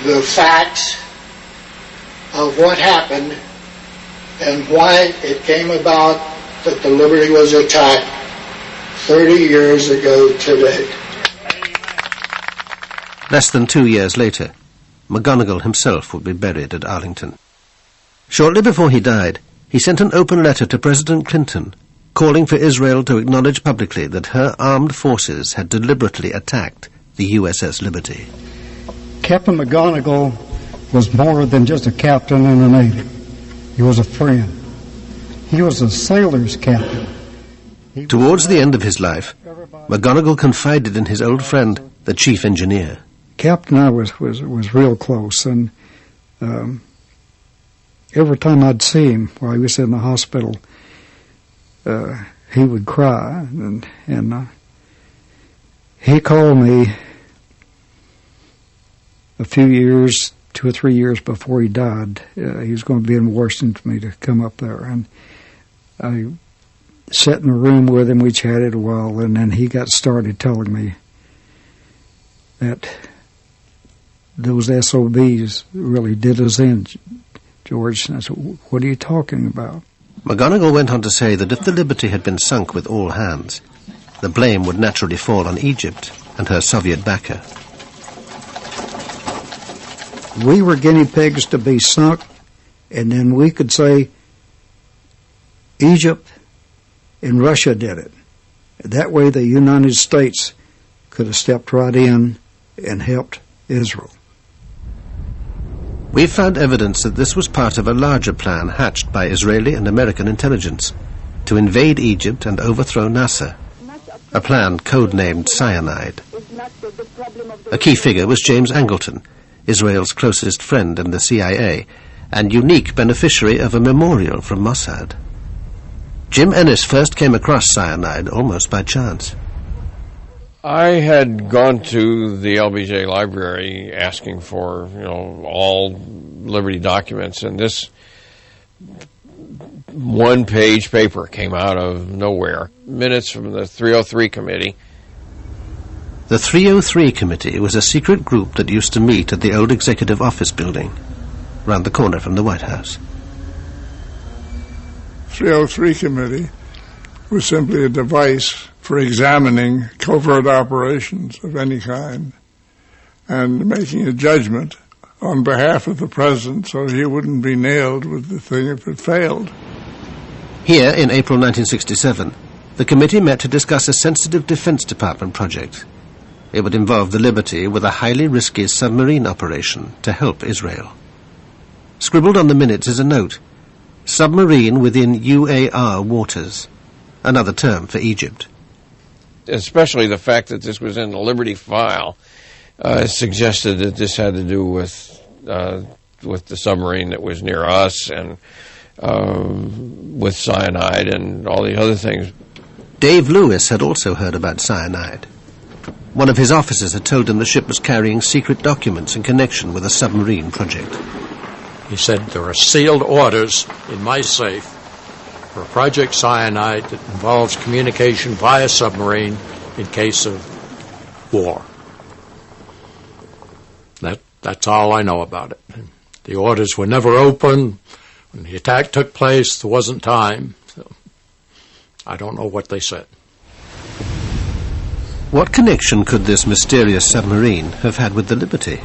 Speaker 22: the facts of what happened and why it came about that the Liberty was attacked 30 years ago today.
Speaker 1: Less than 2 years later, McGonigal himself would be buried at Arlington. Shortly before he died, he sent an open letter to President Clinton calling for Israel to acknowledge publicly that her armed forces had deliberately attacked the USS Liberty.
Speaker 23: Captain McGonigal was more than just a captain in the Navy. He was a friend. He was a sailor's captain.
Speaker 1: Towards the end of his life, McGonigal confided in his old friend, the chief engineer.
Speaker 23: Captain and I was real close, and every time I'd see him while he was in the hospital, he would cry, and he called me a few years, 2 or 3 years before he died. He was going to be in Washington for me to come up there. And I sat in a room with him. We chatted a while, and then he got started telling me that those SOBs really did us in, George. And I said, what are you talking about?
Speaker 1: McGonigal went on to say that if the Liberty had been sunk with all hands, the blame would naturally fall on Egypt and her Soviet backer.
Speaker 23: We were guinea pigs to be sunk, and then we could say Egypt and Russia did it. That way the United States could have stepped right in and helped Israel.
Speaker 1: We've found evidence that this was part of a larger plan hatched by Israeli and American intelligence to invade Egypt and overthrow Nasser, a plan codenamed Cyanide. A key figure was James Angleton, Israel's closest friend in the CIA, and unique beneficiary of a memorial from Mossad. Jim Ennis first came across cyanide almost by chance.
Speaker 14: I had gone to the LBJ library asking for, all Liberty documents, and this one-page paper came out of nowhere. Minutes from the 303 committee.
Speaker 1: The 303 committee was a secret group that used to meet at the old executive office building, round the corner from the White House.
Speaker 3: 303 committee was simply a device for examining covert operations of any kind and making a judgment on behalf of the president so he wouldn't be nailed with the thing if it failed.
Speaker 1: Here in April 1967, the committee met to discuss a sensitive Defense Department project. It would involve the Liberty with a highly risky submarine operation to help Israel. Scribbled on the minutes is a note: submarine within UAR waters, another term for Egypt.
Speaker 14: Especially the fact that this was in the Liberty file suggested that this had to do with the submarine that was near us and with cyanide and all the other things.
Speaker 1: Dave Lewis had also heard about cyanide. One of his officers had told him the ship was carrying secret documents in connection with a submarine project.
Speaker 6: He said, there are sealed orders in my safe for Project Cyanide that involves communication via submarine in case of war. That's all I know about it. The orders were never opened. When the attack took place, there wasn't time. So I don't know what they said.
Speaker 1: What connection could this mysterious submarine have had with the Liberty?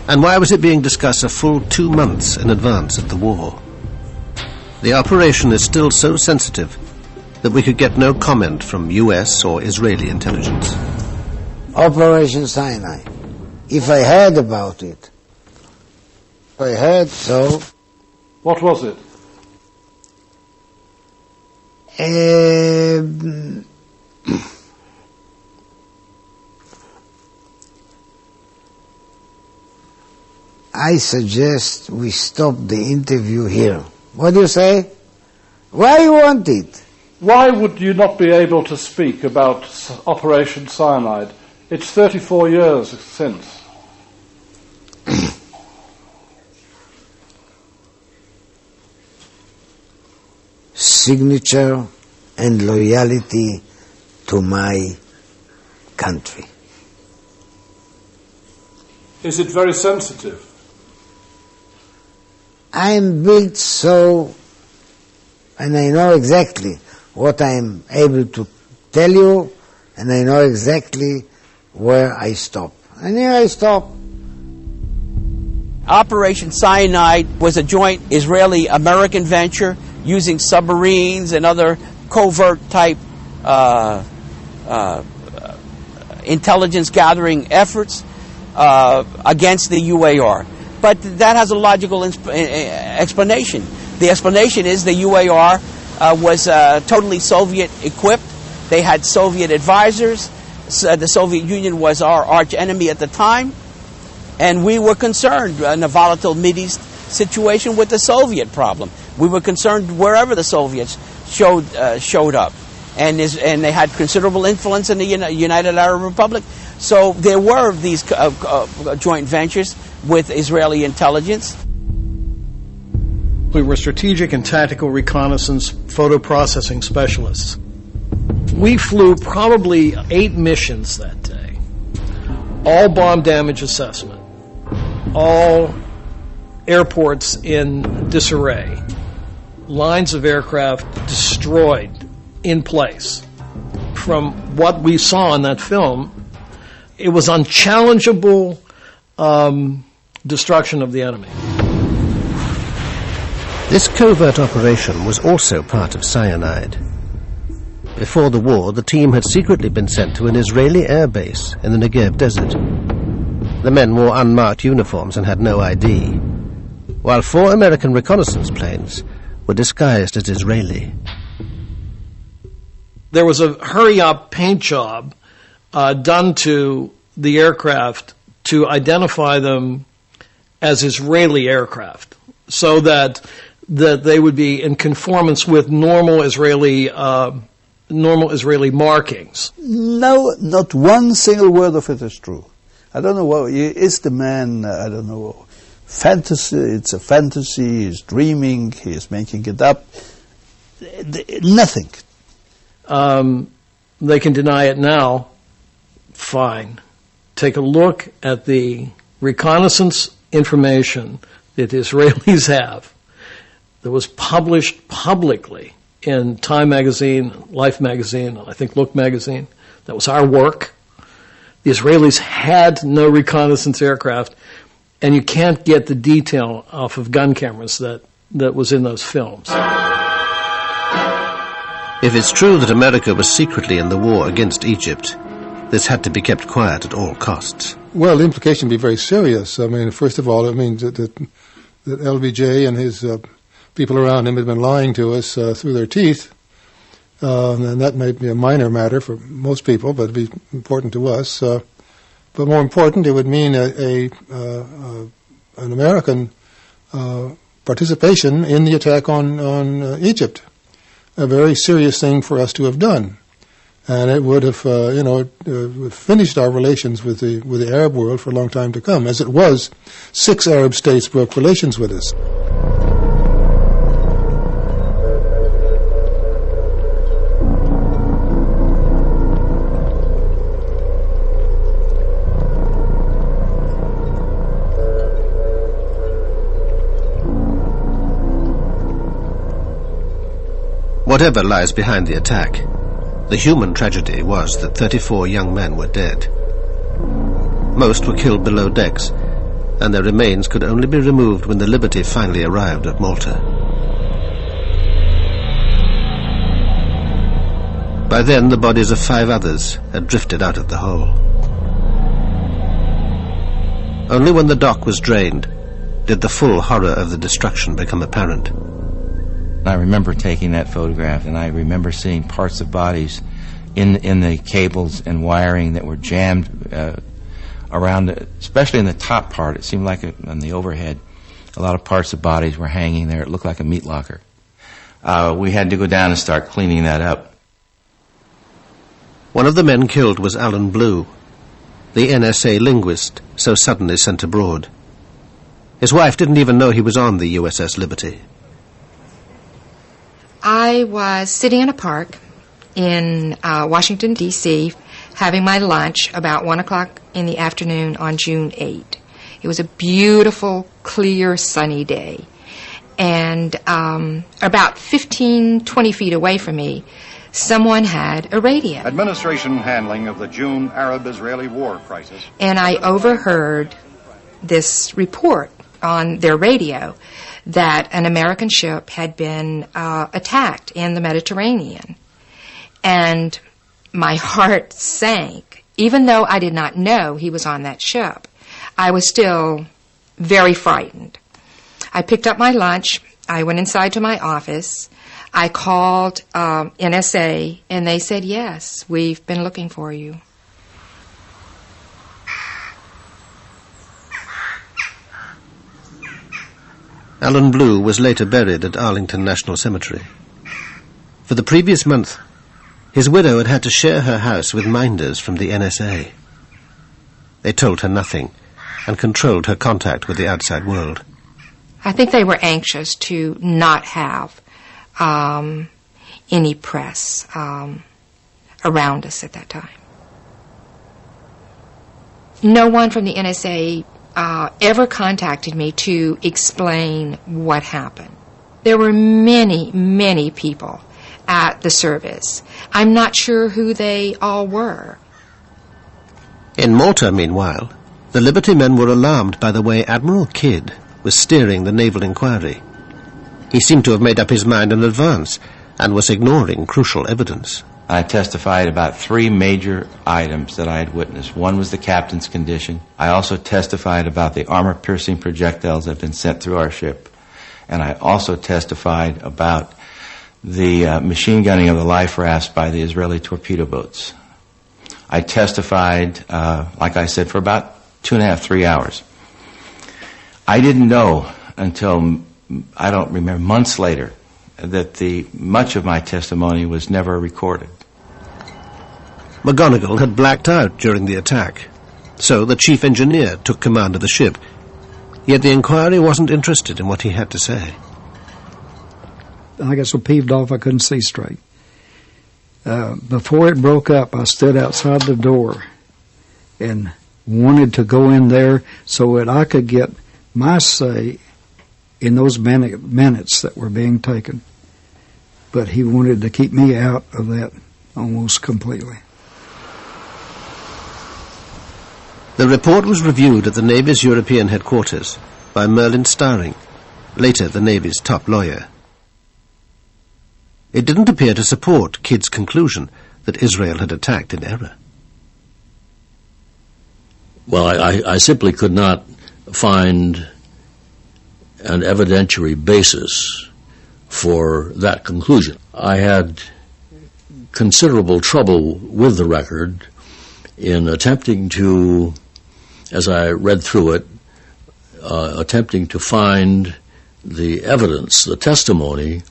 Speaker 1: And why was it being discussed a full 2 months in advance of the war? The operation is still so sensitive that we could get no comment from US or Israeli intelligence.
Speaker 11: Operation Sinai. If I heard about it, I heard so.
Speaker 21: What was it?
Speaker 11: I suggest we stop the interview here. What do you say? Why you want it?
Speaker 21: Why would you not be able to speak about Operation Cyanide? It's 34 years since.
Speaker 11: Signature and loyalty to my country.
Speaker 21: Is it very sensitive?
Speaker 11: I'm built so, and I know exactly what I'm able to tell you, and I know exactly where I stop. And here I stop.
Speaker 9: Operation Cyanide was a joint Israeli-American venture using submarines and other covert-type intelligence gathering efforts against the UAR. But that has a logical explanation. The explanation is the UAR was totally Soviet-equipped. They had Soviet advisors. The Soviet Union was our arch enemy at the time. And we were concerned in a volatile Mideast situation with the Soviet problem. We were concerned wherever the Soviets showed up. And they had considerable influence in the United Arab Republic. So there were these joint ventures with Israeli intelligence.
Speaker 10: We were strategic and tactical reconnaissance photo processing specialists. We flew probably 8 missions that day. All bomb damage assessment. All airports in disarray. Lines of aircraft destroyed in place. From what we saw in that film, it was unchallengeable destruction of the enemy.
Speaker 1: This covert operation was also part of cyanide. Before the war, the team had secretly been sent to an Israeli air base in the Negev desert. The men wore unmarked uniforms and had no ID, while 4 American reconnaissance planes were disguised as Israeli.
Speaker 10: There was a hurry-up paint job done to the aircraft to identify them as Israeli aircraft, so that they would be in conformance with normal Israeli markings.
Speaker 5: No, not one single word of it is true. I don't know what is the man. I don't know. Fantasy. It's a fantasy. He's dreaming. He's making it up. Nothing.
Speaker 10: They can deny it now. Fine. Take a look at the reconnaissance information that the Israelis have that was published publicly in Time magazine, Life magazine, I think Look magazine. That was our work. The Israelis had no reconnaissance aircraft, and you can't get the detail off of gun cameras that was in those films.
Speaker 1: If it's true that America was secretly in the war against Egypt, this had to be kept quiet at all costs.
Speaker 7: Well, the implication would be very serious. I mean, first of all, it means that LBJ and his people around him had been lying to us through their teeth, and that might be a minor matter for most people, but it'd be important to us. But more important, it would mean an American participation in the attack on Egypt, a very serious thing for us to have done. And it would have, finished our relations with the Arab world for a long time to come. As it was, 6 Arab states broke relations with us.
Speaker 1: Whatever lies behind the attack, the human tragedy was that 34 young men were dead. Most were killed below decks, and their remains could only be removed when the Liberty finally arrived at Malta. By then, the bodies of 5 others had drifted out of the hole. Only when the dock was drained did the full horror of the destruction become apparent.
Speaker 4: I remember taking that photograph, and I remember seeing parts of bodies in the cables and wiring that were jammed around, especially in the top part. It seemed like on the overhead, a lot of parts of bodies were hanging there. It looked like a meat locker. We had to go down and start cleaning that up.
Speaker 1: One of the men killed was Alan Blue, the NSA linguist so suddenly sent abroad. His wife didn't even know he was on the USS Liberty.
Speaker 13: I was sitting in a park in Washington, D.C., having my lunch about 1 o'clock in the afternoon on June 8. It was a beautiful, clear, sunny day. And about 20 feet away from me, someone had a radio.
Speaker 15: Administration handling of the June Arab-Israeli war crisis.
Speaker 13: And I overheard this report on their radio that an American ship had been attacked in the Mediterranean. And my heart sank. Even though I did not know he was on that ship, I was still very frightened. I picked up my lunch. I went inside to my office. I called NSA, and they said, yes, we've been looking for you.
Speaker 1: Alan Blue was later buried at Arlington National Cemetery. For the previous month, his widow had had to share her house with minders from the NSA. They told her nothing, and controlled her contact with the outside world.
Speaker 13: I think they were anxious to not have any press around us at that time. No one from the NSA ever contacted me to explain what happened. There were many, many people at the service. I'm not sure who they all were.
Speaker 1: In Malta, meanwhile, the Liberty men were alarmed by the way Admiral Kidd was steering the naval inquiry. He seemed to have made up his mind in advance and was ignoring crucial evidence.
Speaker 4: I testified about 3 major items that I had witnessed. One was the captain's condition. I also testified about the armor-piercing projectiles that had been sent through our ship. And I also testified about the machine gunning of the life rafts by the Israeli torpedo boats. I testified, like I said, for about 2.5, 3 hours. I didn't know until, I don't remember, months later, that much of my testimony was never recorded.
Speaker 1: McGonigal had blacked out during the attack, so the chief engineer took command of the ship. Yet the inquiry wasn't interested in what he had to say.
Speaker 23: I got so peeved off I couldn't see straight. Before it broke up, I stood outside the door and wanted to go in there so that I could get my say in those minutes that were being taken. But he wanted to keep me out of that almost completely.
Speaker 1: The report was reviewed at the Navy's European headquarters by Merlin Starring, later the Navy's top lawyer. It didn't appear to support Kidd's conclusion that Israel had attacked in error.
Speaker 16: Well, I simply could not find an evidentiary basis for that conclusion. I had considerable trouble with the record in attempting to, as I read through it, attempting to find the evidence, the testimony,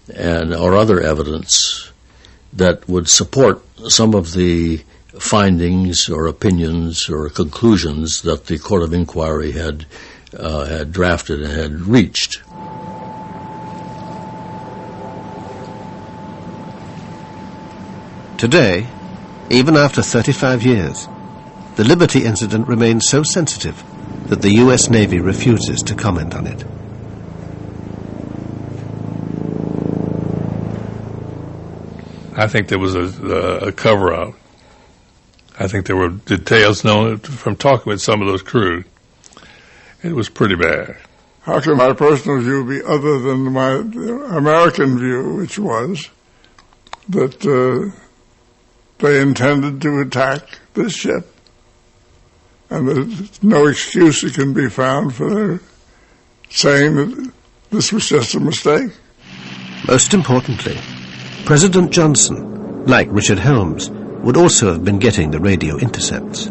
Speaker 16: or other evidence that would support some of the findings or opinions or conclusions that the Court of Inquiry had drafted and had reached.
Speaker 1: Today, even after 35 years, the Liberty incident remains so sensitive that the U.S. Navy refuses to comment on it.
Speaker 8: I think there was a cover-up. I think there were details known from talking with some of those crew. It was pretty bad.
Speaker 3: How can my personal view be other than my American view, which was that they intended to attack this ship, and there's no excuse that can be found for their saying that this was just a mistake?
Speaker 1: Most importantly, President Johnson, like Richard Helms, would also have been getting the radio intercepts.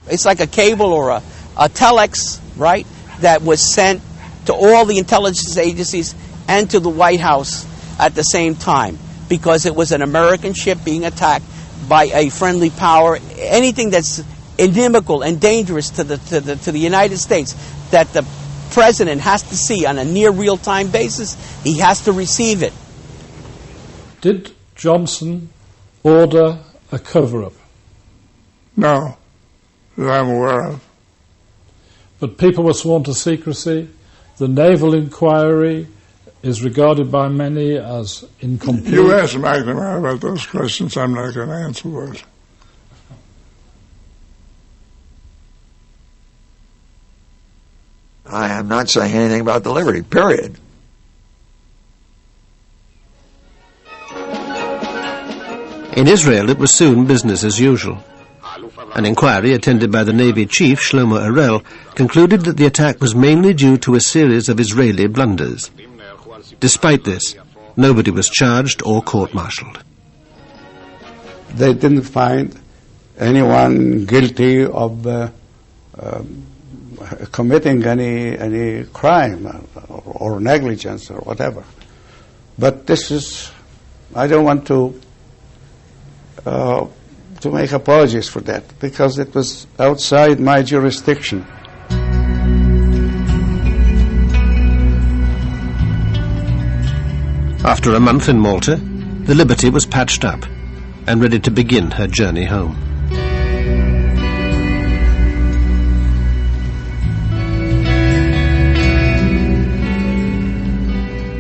Speaker 9: It's like a cable or a telex, right, that was sent to all the intelligence agencies and to the White House at the same time, because it was an American ship being attacked by a friendly power. Anything that's inimical and dangerous to the United States that the president has to see on a near real-time basis, he has to receive it.
Speaker 21: Did Johnson order a cover-up?
Speaker 3: No, that I'm aware of.
Speaker 21: But people were sworn to secrecy. The naval inquiry is regarded by many as incomplete.
Speaker 3: You ask McNamara about those questions. I'm not going to answer those.
Speaker 12: I am not saying anything about the Liberty, period.
Speaker 1: In Israel, it was soon business as usual. An inquiry attended by the Navy chief, Shlomo Arel, concluded that the attack was mainly due to a series of Israeli blunders. Despite this, nobody was charged or court-martialed.
Speaker 5: They didn't find anyone guilty of committing any crime or negligence or whatever. But this is, I don't want to to make apologies for that, because it was outside my jurisdiction.
Speaker 1: After a month in Malta, the Liberty was patched up and ready to begin her journey home.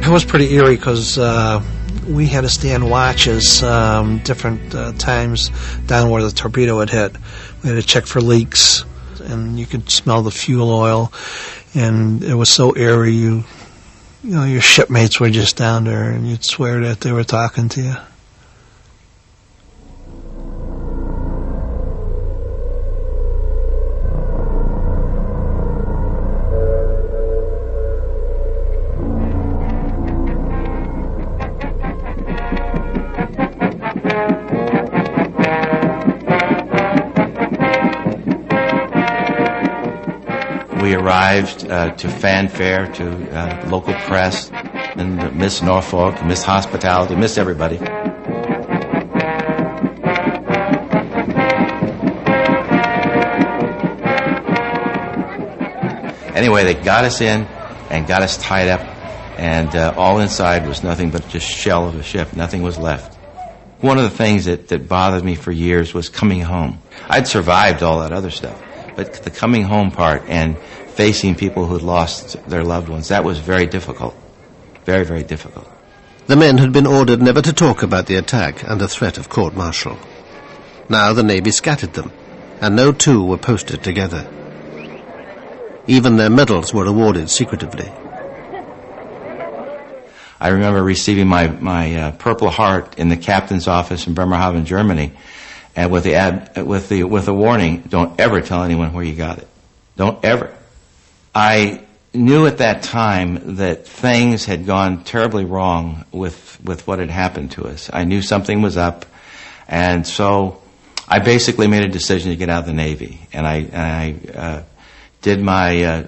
Speaker 10: It was pretty eerie because we had to stand watches different times down where the torpedo had hit. We had to check for leaks, and you could smell the fuel oil, and it was so eerie. You know, your shipmates were just down there, and you'd swear that they were talking to you.
Speaker 4: We arrived to fanfare, to local press, and Miss Norfolk, Miss Hospitality, Miss everybody. Anyway, they got us in and got us tied up, and all inside was nothing but just shell of a ship. Nothing was left. One of the things that bothered me for years was coming home. I'd survived all that other stuff, but the coming home part and facing people who had lost their loved ones, that was very difficult. Very, very difficult.
Speaker 1: The men had been ordered never to talk about the attack under threat of court-martial. Now the Navy scattered them, and no two were posted together. Even their medals were awarded secretively.
Speaker 4: I remember receiving my Purple Heart in the captain's office in Bremerhaven, Germany, and with the warning, don't ever tell anyone where you got it. Don't ever. I knew at that time that things had gone terribly wrong with what had happened to us. I knew something was up, and so I basically made a decision to get out of the Navy, and I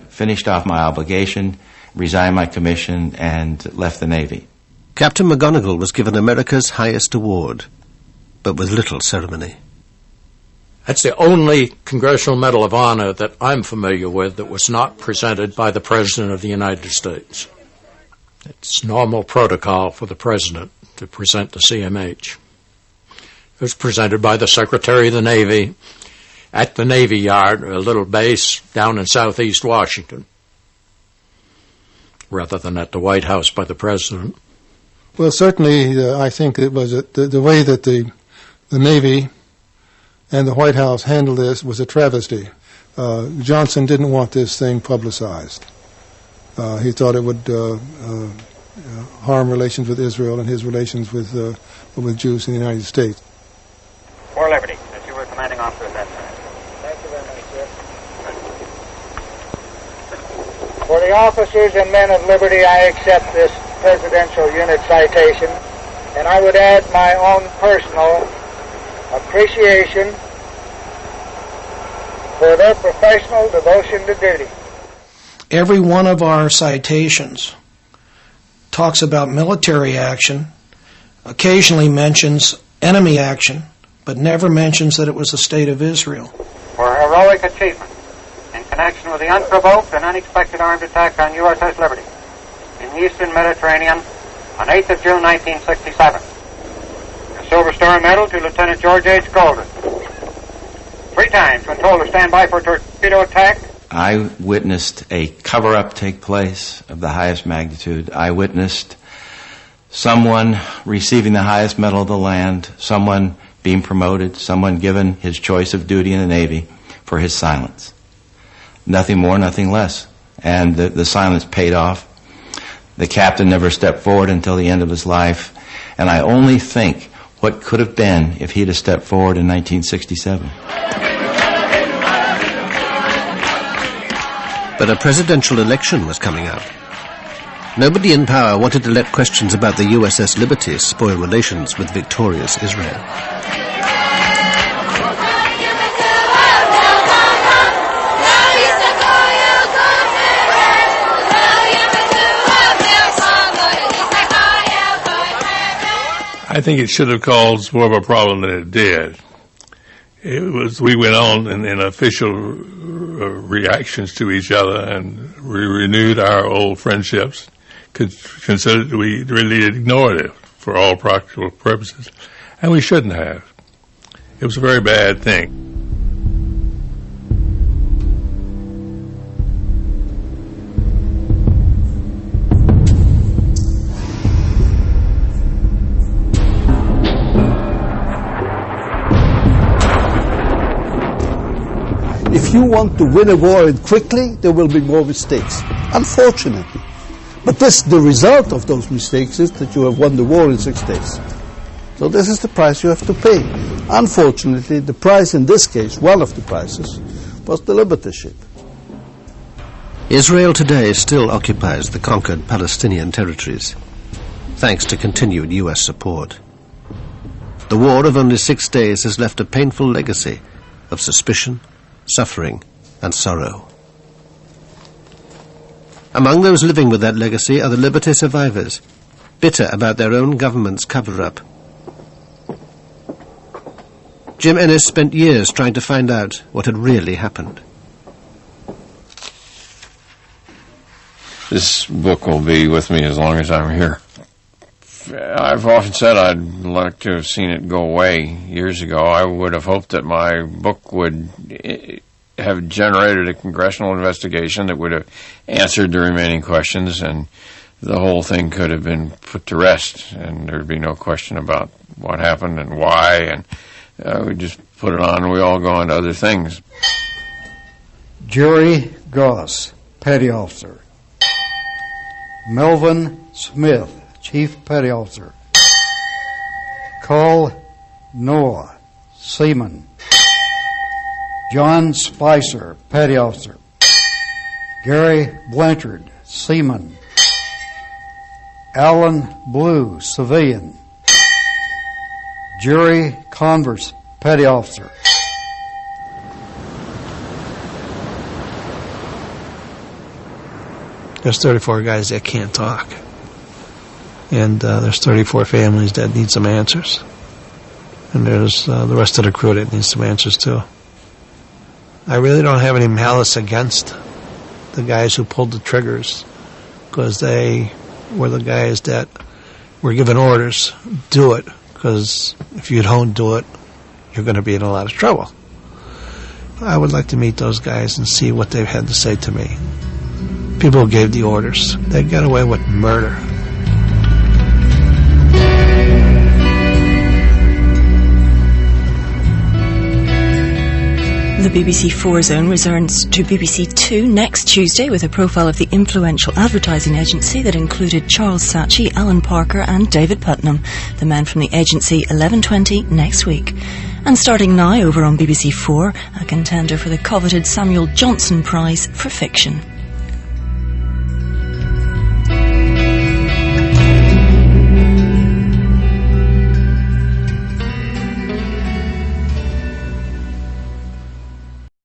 Speaker 4: finished off my obligation, resigned my commission, and left the Navy.
Speaker 1: Captain McGonigal was given America's highest award, but with little ceremony.
Speaker 6: That's the only Congressional Medal of Honor that I'm familiar with that was not presented by the President of the United States. It's normal protocol for the President to present the CMH. It was presented by the Secretary of the Navy at the Navy Yard, a little base down in southeast Washington, rather than at the White House by the President.
Speaker 7: Well, certainly, I think it was the way that the Navy and the White House handled this was a travesty. Johnson didn't want this thing publicized. He thought it would harm relations with Israel and his relations with Jews in the United States.
Speaker 2: For Liberty, as you were commanding officer at that time. Thank you very much, sir. For the officers and men of Liberty, I accept this Presidential Unit citation, and I would add my own personal appreciation for their professional devotion to duty.
Speaker 10: Every one of our citations talks about military action, occasionally mentions enemy action, but never mentions that it was the State of Israel.
Speaker 2: For heroic achievement in connection with the unprovoked and unexpected armed attack on USS Liberty in the Eastern Mediterranean on 8th of June, 1967. A Silver Star Medal to Lieutenant George H. Golden. 3 times when told to stand by for a torpedo attack.
Speaker 4: I witnessed a cover-up take place of the highest magnitude. I witnessed someone receiving the highest medal of the land, someone being promoted, someone given his choice of duty in the Navy for his silence. Nothing more, nothing less. And the silence paid off. The captain never stepped forward until the end of his life. And I only think what could have been if he'd have stepped forward in 1967.
Speaker 1: But a presidential election was coming up. Nobody in power wanted to let questions about the USS Liberty spoil relations with victorious Israel.
Speaker 8: I think it should have caused more of a problem than it did. we went on in official reactions to each other, and we renewed our old friendships. Considered we really ignored it for all practical purposes, and we shouldn't have. It was a very bad thing.
Speaker 5: If you want to win a war quickly, there will be more mistakes, unfortunately. But the result of those mistakes is that you have won the war in 6 days. So this is the price you have to pay. Unfortunately, the price in this case, one of the prices, was the Liberty ship.
Speaker 1: Israel today still occupies the conquered Palestinian territories, thanks to continued US support. The war of only 6 days has left a painful legacy of suspicion, suffering, and sorrow. Among those living with that legacy are the Liberty survivors, bitter about their own government's cover-up. Jim Ennis spent years trying to find out what had really happened.
Speaker 14: This book will be with me as long as I'm here. I've often said I'd like to have seen it go away years ago. I would have hoped that my book would have generated a congressional investigation that would have answered the remaining questions, and the whole thing could have been put to rest, and there'd be no question about what happened and why, and we just put it on and we all go on to other things.
Speaker 23: Jerry Goss, Petty Officer. Melvin Smith, Chief Petty Officer. Carl Noah, Seaman. John Spicer, Petty Officer. Gary Blanchard, Seaman. Alan Blue, Civilian. Jerry Converse, Petty Officer.
Speaker 18: There's 34 guys that can't talk. And there's 34 families that need some answers. And there's the rest of the crew that needs some answers too. I really don't have any malice against the guys who pulled the triggers, because they were the guys that were given orders, do it, because if you don't do it, you're going to be in a lot of trouble. I would like to meet those guys and see what they've had to say to me. People who gave the orders, they got away with murder.
Speaker 19: The BBC 4 Zone returns to BBC 2 next Tuesday with a profile of the influential advertising agency that included Charles Saatchi, Alan Parker and David Putnam, the men from the agency 11:20 next week. And starting now over on BBC 4, a contender for the coveted Samuel Johnson Prize for Fiction.